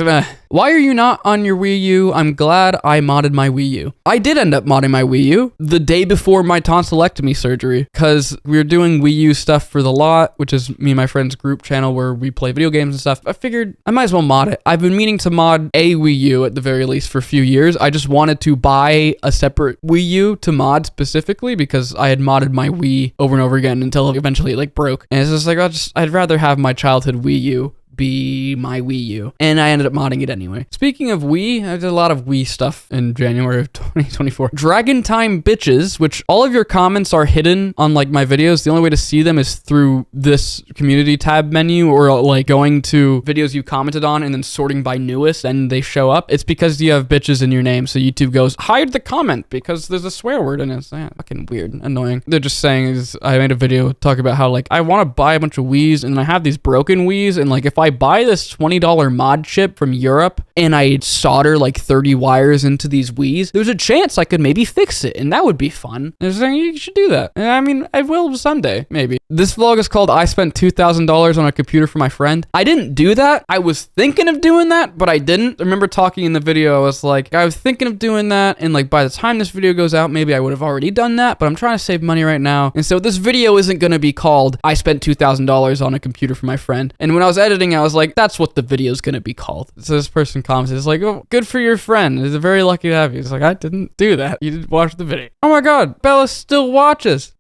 why are you not on your Wii U? I'm glad I modded my Wii U. I did end up modding my Wii U the day before my tonsillectomy surgery, because we were doing Wii U stuff for The Lot, which is me and my friend's group channel where we play video games and stuff. I figured I might as well mod it. I've been meaning to mod a Wii U at the very least for a few years. I just wanted to buy a separate Wii U to mod specifically because I had modded my Wii over and over again until eventually it like broke. And it's just like, I'd rather have my childhood Wii U be my Wii U, and I ended up modding it anyway. Speaking of Wii, I did a lot of Wii stuff in January of 2024. Dragon Time Bitches, which all of your comments are hidden on like my videos. The only way to see them is through this community tab menu, or like going to videos you commented on and then sorting by newest, and they show up. It's because you have bitches in your name, so YouTube goes, hide the comment because there's a swear word in it. It's fucking weird, annoying. They're just saying, I made a video talking about how like I want to buy a bunch of Wiis, and I have these broken Wiis, and like if I buy this $20 mod chip from Europe and I solder like 30 wires into these Wiis, there's a chance I could maybe fix it, and that would be fun. They're saying you should do that. And I mean, I will someday, maybe. This vlog is called I Spent $2,000 on a Computer for My Friend. I didn't do that. I was thinking of doing that, but I didn't. I remember talking in the video, I was like, I was thinking of doing that, and like by the time this video goes out, maybe I would have already done that, but I'm trying to save money right now. And so this video isn't going to be called I Spent $2,000 on a Computer for My Friend. And when I was editing, I was like, that's what the video is going to be called. So this person commented, it's like, oh, good for your friend. It's very lucky to have you. It's like, I didn't do that. You didn't watch the video. Oh my God, Bella still watches.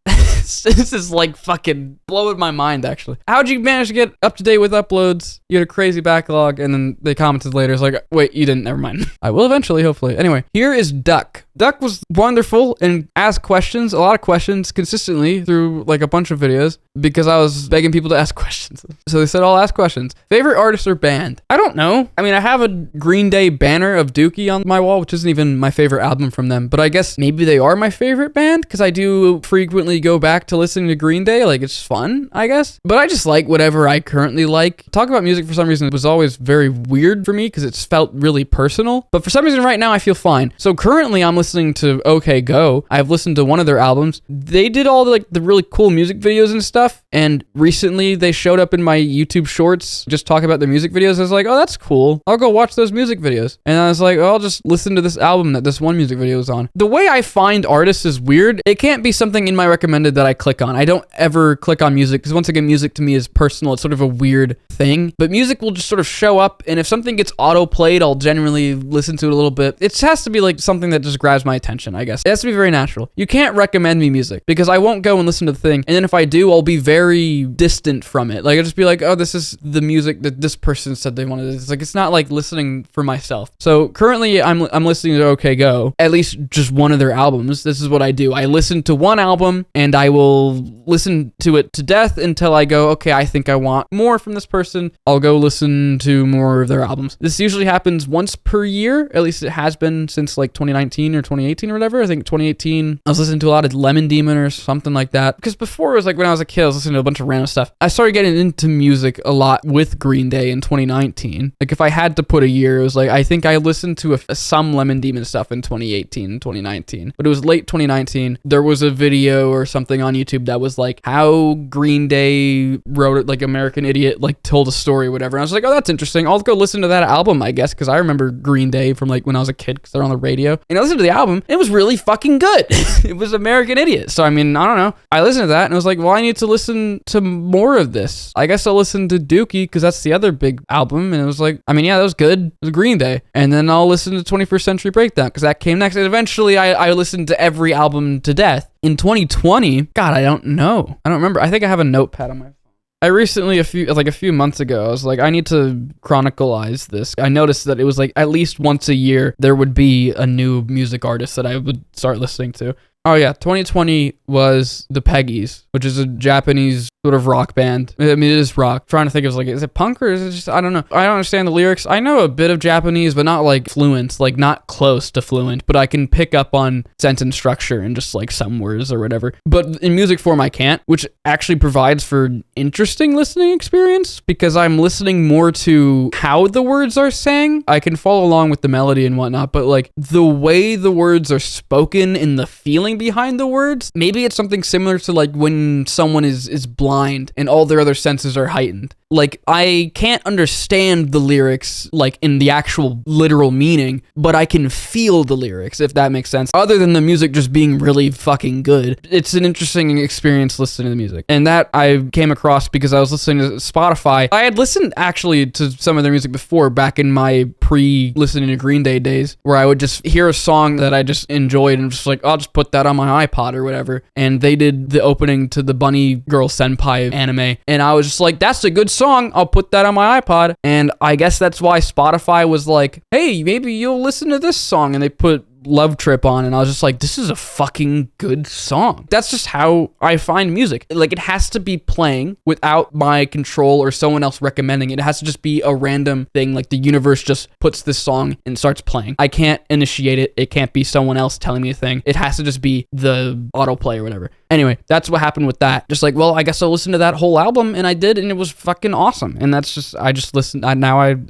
This is like fucking blowing my mind, actually. How'd you manage to get up to date with uploads? You had a crazy backlog, and then they commented later. It's like, wait, you didn't. Never mind. I will eventually, hopefully. Anyway, here is Duck. Duck was wonderful and asked questions, a lot of questions consistently through like a bunch of videos. because I was begging people to ask questions. So they said, I'll ask questions. Favorite artist or band? I don't know. I mean, I have a Green Day banner of Dookie on my wall, which isn't even my favorite album from them, but I guess maybe they are my favorite band because I do frequently go back to listening to Green Day. Like, it's fun, I guess. But I just like whatever I currently like. Talk about music for some reason was always very weird for me because it's felt really personal. But for some reason right now I feel fine. So currently I'm listening to OK Go. I've listened to one of their albums. They did all the really cool music videos and stuff. And recently they showed up in my YouTube shorts just talking about their music videos. I was like, oh, that's cool. I'll go watch those music videos. And I was like, oh, I'll just listen to this album that this one music video is on. The way I find artists is weird. It can't be something in my recommended that I click on. I don't ever click on music because once again, music to me is personal. It's sort of a weird thing. But music will just sort of show up, and if something gets auto-played, I'll generally listen to it a little bit. It has to be like something that just grabs my attention, I guess. It has to be very natural. You can't recommend me music because I won't go and listen to the thing, and then if I do, I'll be very distant from it. Like, I'll just be like, oh, this is the music that this person said they wanted. It's like, it's not like listening for myself. So currently, I'm listening to OK Go, at least just one of their albums. This is what I do. I listen to one album, and I will listen to it to death until I go, okay, I think I want more from this person. I'll go listen to more of their albums. This usually happens once per year. At least it has been since like 2019 or 2018 or whatever. I think 2018, I was listening to a lot of Lemon Demon or something like that. Because before it was like when I was a kid, I was listening to a bunch of random stuff. I started getting into music a lot with Green Day in 2019. Like if I had to put a year, it was like, I think I listened to some Lemon Demon stuff in 2018, 2019. But it was late 2019. There was a video or something on YouTube that was like how Green Day wrote it, like American Idiot, like told a story or whatever. And I was like, oh, that's interesting. I'll go listen to that album, I guess, because I remember Green Day from like when I was a kid because they're on the radio. And I listened to the album. And it was really fucking good. It was American Idiot. So, I mean, I don't know. I listened to that and I was like, well, I need to listen to more of this. I guess I'll listen to Dookie because that's the other big album. And it was like, I mean, yeah, that was good. It was Green Day. And then I'll listen to 21st Century Breakdown because that came next. And eventually I listened to every album to death. In 2020, God, I don't know. I don't remember. I think I have a notepad on my phone. I recently, a few months ago, I was like, I need to chronicleize this. I noticed that it was like at least once a year, there would be a new music artist that I would start listening to. Oh yeah, 2020 was the Peggies, which is a Japanese sort of rock band. I mean, it is rock. I'm trying to think of like, is it punk or is it just, I don't know. I don't understand the lyrics. I know a bit of Japanese, but not like fluent, like not close to fluent, but I can pick up on sentence structure and just like some words or whatever. But in music form, I can't, which actually provides for an interesting listening experience because I'm listening more to how the words are sang. I can follow along with the melody and whatnot, but like the way the words are spoken and the feeling behind the words, maybe it's something similar to like when someone is blind and all their other senses are heightened. Like, I can't understand the lyrics, like, in the actual literal meaning, but I can feel the lyrics, if that makes sense. Other than the music just being really fucking good. It's an interesting experience listening to the music. And that I came across because I was listening to Spotify. I had listened, actually, to some of their music before, back in my pre-listening to Green Day days, where I would just hear a song that I just enjoyed and just like, I'll just put that on my iPod or whatever. And they did the opening to the Bunny Girl Senpai anime. And I was just like, that's a good song, I'll put that on my iPod. And I guess that's why Spotify was like, hey, maybe you'll listen to this song, and they put Love Trip on, and I was just like, this is a fucking good song. That's just how I find music. Like, it has to be playing without my control or someone else recommending it. It has to just be a random thing, like the universe just puts this song and starts playing. I can't initiate it. It can't be someone else telling me a thing. It has to just be the autoplay or whatever. Anyway, that's what happened with that. Just like, well, I guess I'll listen to that whole album, and I did, and it was fucking awesome. And that's just, I just listened,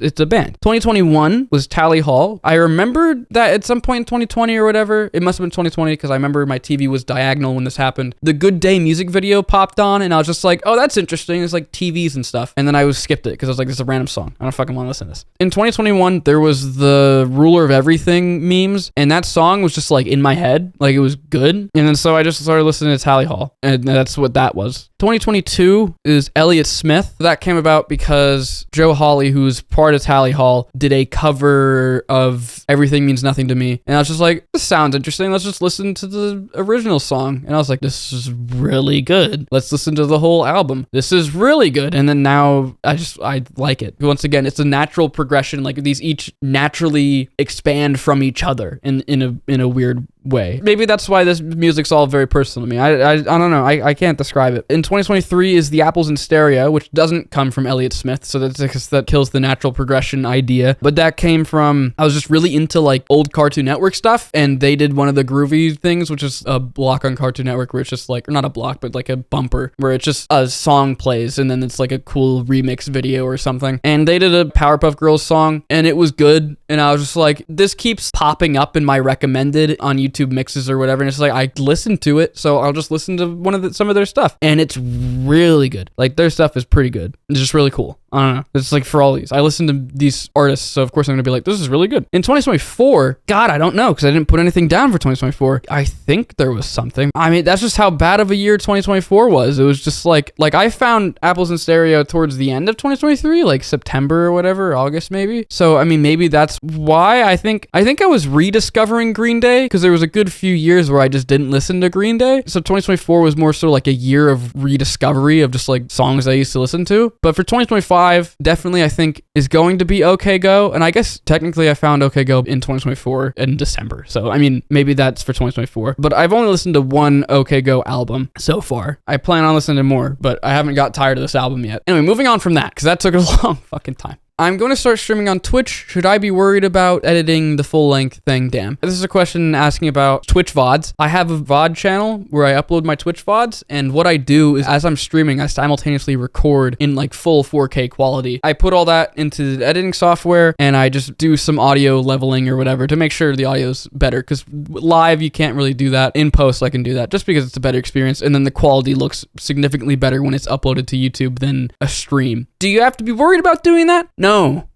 it's a band. 2021 was Tally Hall. I remembered that at some point in 2020 or whatever, it must have been 2020, because I remember my TV was diagonal when this happened. The Good Day music video popped on, and I was just like, oh, that's interesting. It's like TVs and stuff. And then I skipped it, because I was like, this is a random song. I don't fucking want to listen to this. In 2021, there was the Ruler of Everything memes, and that song was just like in my head. Like, it was good. And then so I just started listening to Tally Hall, and that's what that was. 2022 is Elliott Smith. That came about because Joe Hawley, who's part of Tally Hall, did a cover of Everything Means Nothing to Me. And I was just like, this sounds interesting. Let's just listen to the original song. And I was like, this is really good. Let's listen to the whole album. This is really good. And then now I like it. Once again, it's a natural progression. Like, these each naturally expand from each other in a weird way. Maybe that's why this music's all very personal to me. I don't know. I can't describe it. In 2023 is The Apples in Stereo, which doesn't come from Elliott Smith, so that kills the natural progression idea. But that came from, I was just really into like old Cartoon Network stuff, and they did one of the groovy things, which is a block on Cartoon Network where it's just like, or not a block, but like a bumper, where it's just a song plays and then it's like a cool remix video or something. And they did a Powerpuff Girls song, and it was good. And I was just like, this keeps popping up in my recommended on YouTube mixes or whatever. And it's like, I listened to it, so I'll just listen to some of their stuff. And it's really good. Like, their stuff is pretty good. It's just really cool. I don't know. It's like for all these. I listen to these artists, so of course I'm going to be like, this is really good. In 2024, God, I don't know, because I didn't put anything down for 2024. I think there was something. I mean, that's just how bad of a year 2024 was. It was just like I found Apples in Stereo towards the end of 2023, like September or whatever, August maybe. So, I mean, maybe that's why I think I was rediscovering Green Day, because there was a good few years where I just didn't listen to Green Day. So 2024 was more so like a year of rediscovery of just like songs I used to listen to. But for 2025, definitely I think is going to be OK Go. And I guess technically I found OK Go in 2024 in December. So I mean, maybe that's for 2024. But I've only listened to one OK Go album so far. I plan on listening to more, but I haven't got tired of this album yet. Anyway, moving on from that, because that took a long fucking time. I'm going to start streaming on Twitch. Should I be worried about editing the full-length thing? Damn. This is a question asking about Twitch VODs. I have a VOD channel where I upload my Twitch VODs, and what I do is as I'm streaming, I simultaneously record in like full 4K quality. I put all that into the editing software, and I just do some audio leveling or whatever to make sure the audio's better, because live, you can't really do that. In post, I can do that just because it's a better experience, and then the quality looks significantly better when it's uploaded to YouTube than a stream. Do you have to be worried about doing that? No.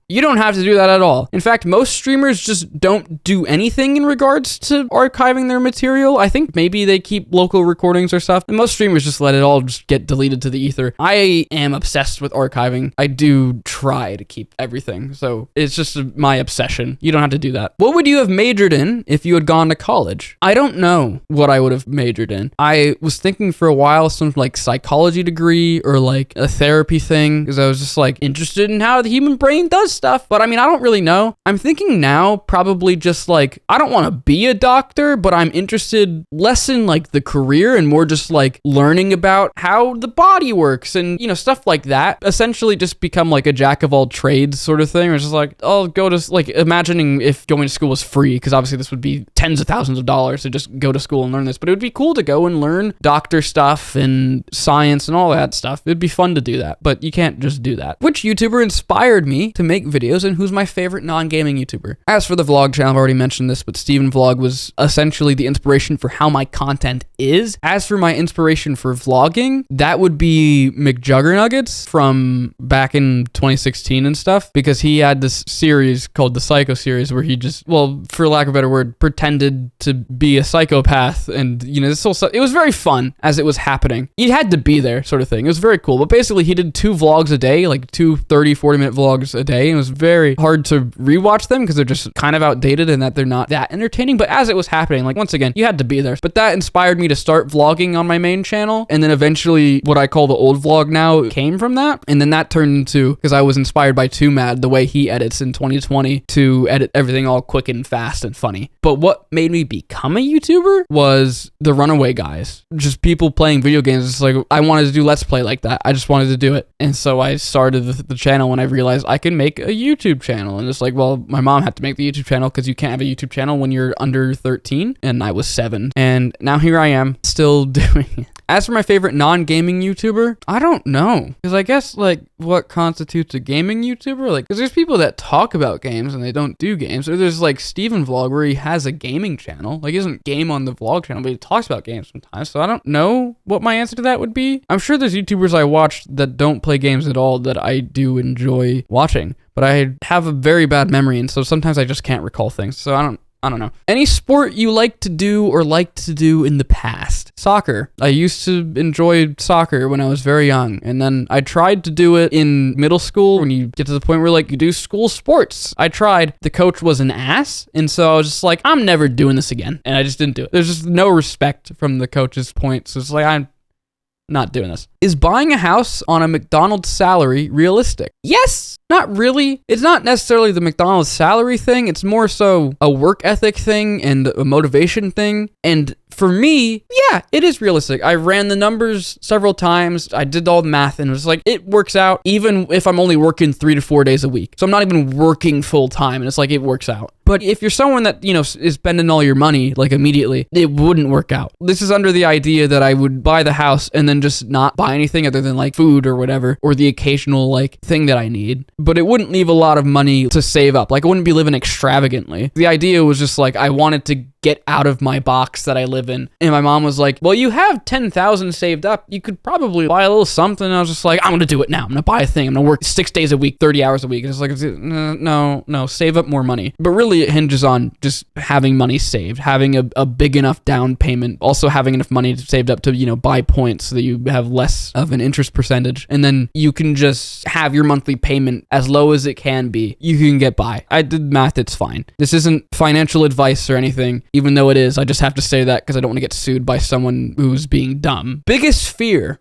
You don't have to do that at all. In fact, most streamers just don't do anything in regards to archiving their material. I think maybe they keep local recordings or stuff, and most streamers just let it all just get deleted to the ether. I am obsessed with archiving. I do try to keep everything, so it's just my obsession. You don't have to do that. What would you have majored in if you had gone to college? I don't know what I would have majored in. I was thinking for a while some like psychology degree or like a therapy thing, because I was just like interested in how the human brain does stuff, but I mean, I don't really know. I'm thinking now probably just like, I don't want to be a doctor, but I'm interested less in like the career and more just like learning about how the body works and, you know, stuff like that. Essentially just become like a jack of all trades sort of thing, or just like, I'll go to like, imagining if going to school was free, because obviously this would be tens of thousands of dollars to just go to school and learn this, but it would be cool to go and learn doctor stuff and science and all that stuff. It'd be fun to do that, but you can't just do that. Which YouTuber inspired me to make videos, and who's my favorite non-gaming YouTuber? As for the vlog channel, I've already mentioned this, but Steven Vlog was essentially the inspiration for how my content is. As for my inspiration for vlogging, that would be McJuggernuggets from back in 2016 and stuff, because he had this series called the Psycho series where he just, well, for lack of a better word, pretended to be a psychopath, and, you know, this whole stuff, it was very fun as it was happening. You had to be there sort of thing. It was very cool, but basically he did 2 vlogs a day, like 2 30-40 minute vlogs a day, and it was very hard to rewatch them because they're just kind of outdated and that they're not that entertaining. But as it was happening, like, once again, you had to be there. But that inspired me to start vlogging on my main channel, and then eventually what I call the old vlog now came from that. And then that turned into, because I was inspired by 2Mad, the way he edits in 2020 to edit everything all quick and fast and funny. But what made me become a YouTuber was the Runaway Guys. Just people playing video games. It's like, I wanted to do Let's Play like that. I just wanted to do it. And so I started the channel when I realized I can make a YouTube channel. And it's like, well, my mom had to make the YouTube channel because you can't have a YouTube channel when you're under 13. And I was 7. And now here I am still doing it. As for my favorite non-gaming YouTuber, I don't know. Because I guess, like, what constitutes a gaming YouTuber? Like, because there's people that talk about games and they don't do games. Or there's, like, Steven Vlog where he has a gaming channel. Like, he doesn't game on the vlog channel, but he talks about games sometimes. So I don't know what my answer to that would be. I'm sure there's YouTubers I watch that don't play games at all that I do enjoy watching. But I have a very bad memory, and so sometimes I just can't recall things. So I don't know. Any sport you like to do or liked to do in the past? Soccer. I used to enjoy soccer when I was very young, and then I tried to do it in middle school when you get to the point where, like, you do school sports. I tried. The coach was an ass, and so I was just like, I'm never doing this again, and I just didn't do it. There's just no respect from the coach's point, so it's like, not doing this. Is buying a house on a McDonald's salary realistic? Yes, not really. It's not necessarily the McDonald's salary thing. It's more so a work ethic thing and a motivation thing. And for me, yeah, it is realistic. I ran the numbers several times. I did all the math and it was like, it works out even if I'm only working 3 to 4 days a week. So I'm not even working full time and it's like, it works out. But if you're someone that, is spending all your money like immediately, it wouldn't work out. This is under the idea that I would buy the house and then just not buy anything other than like food or whatever, or the occasional like thing that I need. But it wouldn't leave a lot of money to save up. Like I wouldn't be living extravagantly. The idea was just like, I wanted to get out of my box that I live in. And my mom was like, well, you have 10,000 saved up. You could probably buy a little something. And I was just like, I'm going to do it now. I'm going to buy a thing. I'm going to work 6 days a week, 30 hours a week. And it's like, no, save up more money. But really it hinges on just having money saved, having a big enough down payment, also having enough money saved up to, buy points so that you have less of an interest percentage. And then you can just have your monthly payment as low as it can be. You can get by. I did math. It's fine. This isn't financial advice or anything. Even though it is, I just have to say that because I don't want to get sued by someone who's being dumb. Biggest fear?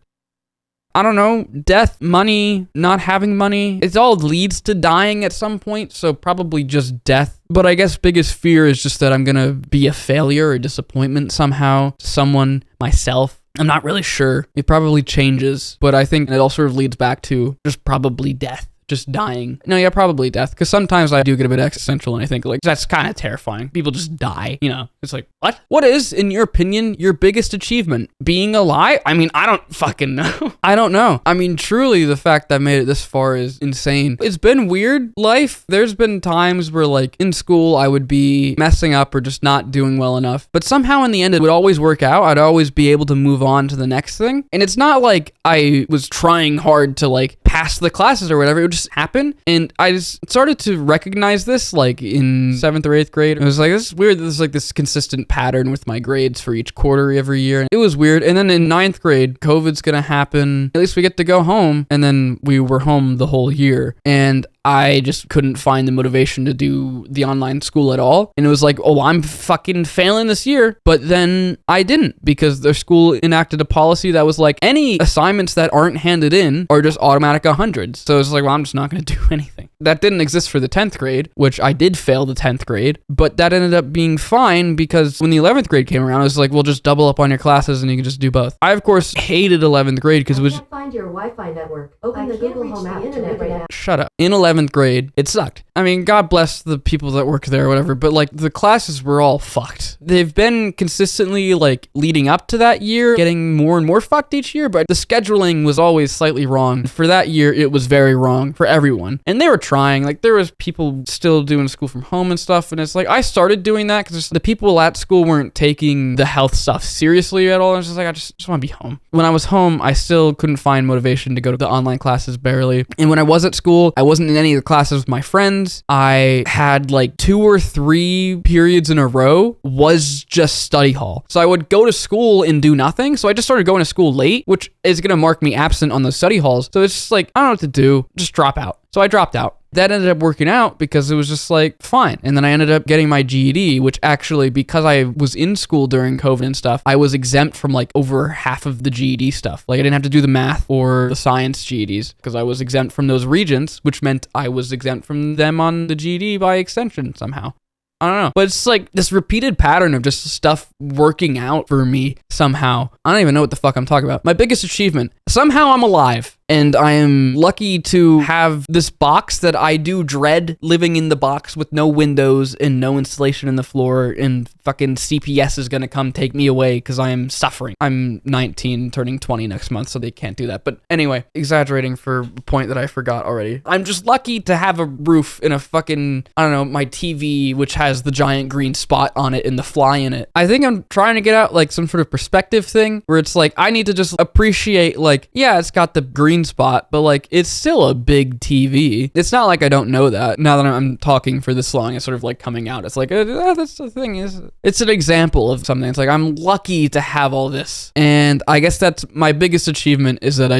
I don't know, death, money, not having money. It all leads to dying at some point, so probably just death. But I guess biggest fear is just that I'm gonna be a failure or disappointment somehow to someone, myself. I'm not really sure. It probably changes, but I think it all sort of leads back to just probably death. Just dying. No, yeah, probably death. Because sometimes I do get a bit existential and I think, like, that's kind of terrifying. People just die, It's like, what? What is, in your opinion, your biggest achievement? Being alive? I mean, I don't fucking know. I don't know. I mean, truly, the fact that I made it this far is insane. It's been weird life. There's been times where, like, in school, I would be messing up or just not doing well enough. But somehow in the end, it would always work out. I'd always be able to move on to the next thing. And it's not like I was trying hard to, like, pass the classes or whatever. It would just happen. And I just started to recognize this like in 7th or 8th grade. It was like, this is weird. There's like this consistent pattern with my grades for each quarter every year. It was weird. And then in 9th grade, COVID's gonna happen. At least we get to go home. And then we were home the whole year. And I just couldn't find the motivation to do the online school at all. And it was like, oh, I'm fucking failing this year. But then I didn't because their school enacted a policy that was like, any assignments that aren't handed in are just automatic 100s. So it's like, well, I'm just not going to do anything. That didn't exist for the 10th grade, which I did fail the 10th grade, but that ended up being fine because when the 11th grade came around, I was like, well, just double up on your classes and you can just do both. I, of course, hated 11th grade because it was... can't find your Wi-Fi network. Open the Google Home app to right now. Shut up. In 11th grade, it sucked. I mean, God bless the people that work there or whatever, but like the classes were all fucked. They've been consistently like leading up to that year, getting more and more fucked each year, but the scheduling was always slightly wrong. For that year, it was very wrong for everyone. And they were trying, like there was people still doing school from home and stuff, and it's like, I started doing that because the people at school weren't taking the health stuff seriously at all. I was just like, I just want to be home. When I was home, I still couldn't find motivation to go to the online classes barely. And when I was at school, I wasn't in any of the classes with my friends. I had like 2 or 3 periods in a row was just study hall. So I would go to school and do nothing. So I just started going to school late, which is going to mark me absent on those study halls. So it's just like, I don't know what to do. Just drop out. So I dropped out. That ended up working out because it was just like, fine. And then I ended up getting my GED, which actually, because I was in school during COVID and stuff, I was exempt from like over half of the GED stuff. Like I didn't have to do the math or the science GEDs because I was exempt from those regents, which meant I was exempt from them on the GED by extension somehow. I don't know. But it's like this repeated pattern of just stuff working out for me somehow. I don't even know what the fuck I'm talking about. My biggest achievement. Somehow I'm alive. And I am lucky to have this box that I do dread living in the box with no windows and no insulation in the floor, and fucking CPS is gonna come take me away because I am suffering. I'm 19, turning 20 next month, so they can't do that. But anyway, exaggerating for a point that I forgot already. I'm just lucky to have a roof and a fucking, I don't know, my TV, which has the giant green spot on it and the fly in it. I think I'm trying to get out like some sort of perspective thing where it's like, I need to just appreciate like, yeah, it's got the green spot, but like it's still a big TV. It's not like I don't know that. Now that I'm talking for this long, it's sort of like coming out. It's like, that's the thing is, it's an example of something. It's like, I'm lucky to have all this. And I guess that's my biggest achievement is that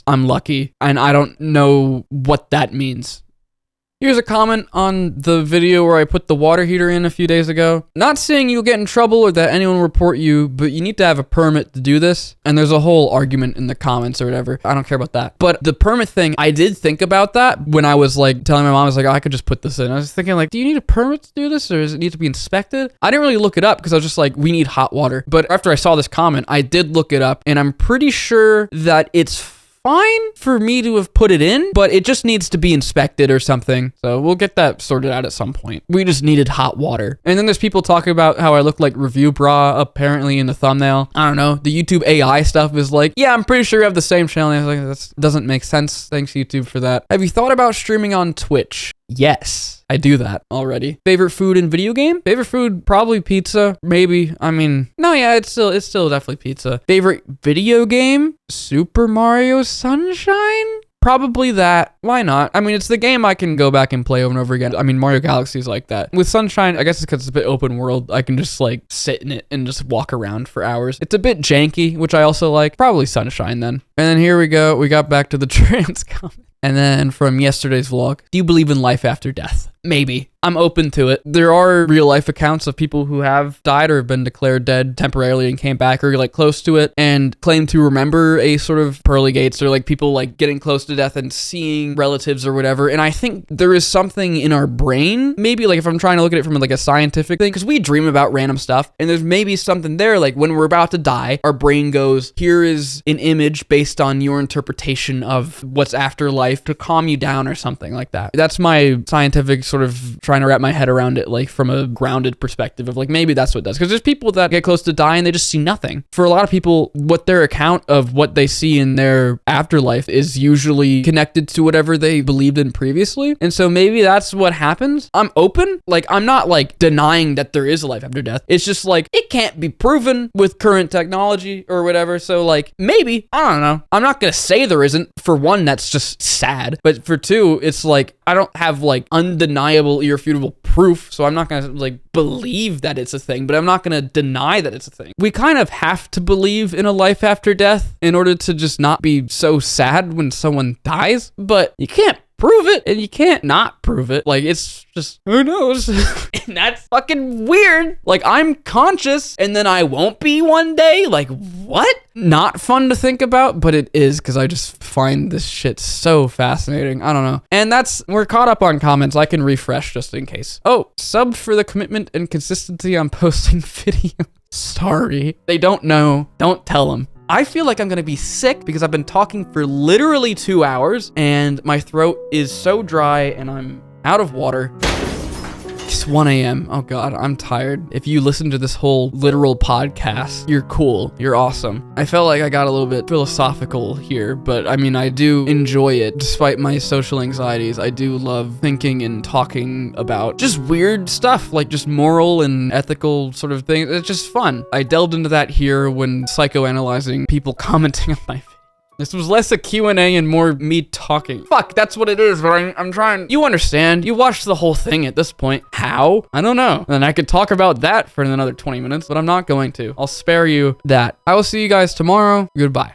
I'm lucky and I don't know what that means. Here's a comment on the video where I put the water heater in a few days ago. Not saying you'll get in trouble or that anyone will report you, but you need to have a permit to do this. And there's a whole argument in the comments or whatever. I don't care about that. But the permit thing, I did think about that when I was like telling my mom, I was like, oh, I could just put this in. I was thinking like, do you need a permit to do this or does it need to be inspected? I didn't really look it up because I was just like, we need hot water. But after I saw this comment, I did look it up and I'm pretty sure that it's fine for me to have put it in, but it just needs to be inspected or something. So we'll get that sorted out at some point. We just needed hot water. And then there's people talking about how I look like Review Bra apparently in the thumbnail. I don't know. The YouTube AI stuff is like, yeah, I'm pretty sure you have the same channel. I was like, that doesn't make sense. Thanks YouTube for that. Have you thought about streaming on Twitch? Yes, I do that already. Favorite food in video game? Favorite food, probably pizza, maybe. I mean, no, yeah, it's still definitely pizza. Favorite video game? Super Mario Sunshine? Probably that. Why not? I mean, it's the game I can go back and play over and over again. I mean, Mario Galaxy is like that. With Sunshine, I guess it's because it's a bit open world. I can just like sit in it and just walk around for hours. It's a bit janky, which I also like. Probably Sunshine then. And then here we go. We got back to the trans comment. And then from yesterday's vlog, do you believe in life after death? Maybe. I'm open to it. There are real life accounts of people who have died or have been declared dead temporarily and came back or like close to it and claim to remember a sort of pearly gates or like people like getting close to death and seeing relatives or whatever. And I think there is something in our brain, maybe like if I'm trying to look at it from like a scientific thing, because we dream about random stuff and there's maybe something there like when we're about to die, our brain goes, here is an image based on your interpretation of what's after life to calm you down or something like that. That's my scientific sort of trying to wrap my head around it, like from a grounded perspective of like, maybe that's what it does. Because there's people that get close to dying, they just see nothing. For a lot of people, what their account of what they see in their afterlife is usually connected to whatever they believed in previously. And so maybe that's what happens. I'm open. Like, I'm not like denying that there is a life after death. It's just like, it can't be proven with current technology or whatever. So like, maybe, I don't know. I'm not going to say there isn't. For one, that's just sad. But for two, it's like, I don't have like undeniable, irrefutable proof, so I'm not gonna like believe that it's a thing, but I'm not gonna deny that it's a thing. We kind of have to believe in a life after death in order to just not be so sad when someone dies, but you can't prove it and you can't not prove it. Like, it's just, who knows? And that's fucking weird. Like, I'm conscious and then I won't be one day. Like, what? Not fun to think about, but it is, because I just find this shit so fascinating. I don't know. And we're caught up on comments. I can refresh just in case. Oh, sub for the commitment and consistency on posting videos. Sorry. They don't know. Don't tell them. I feel like I'm gonna be sick because I've been talking for literally 2 hours and my throat is so dry and I'm out of water. It's 1 a.m. Oh God, I'm tired. If you listen to this whole literal podcast, you're cool. You're awesome. I felt like I got a little bit philosophical here, but I mean, I do enjoy it. Despite my social anxieties, I do love thinking and talking about just weird stuff, like just moral and ethical sort of things. It's just fun. I delved into that here when psychoanalyzing people commenting on my video. This was less a Q&A and more me talking. Fuck, that's what it is, but I'm trying. You understand. You watched the whole thing at this point. How? I don't know. And I could talk about that for another 20 minutes, but I'm not going to. I'll spare you that. I will see you guys tomorrow. Goodbye.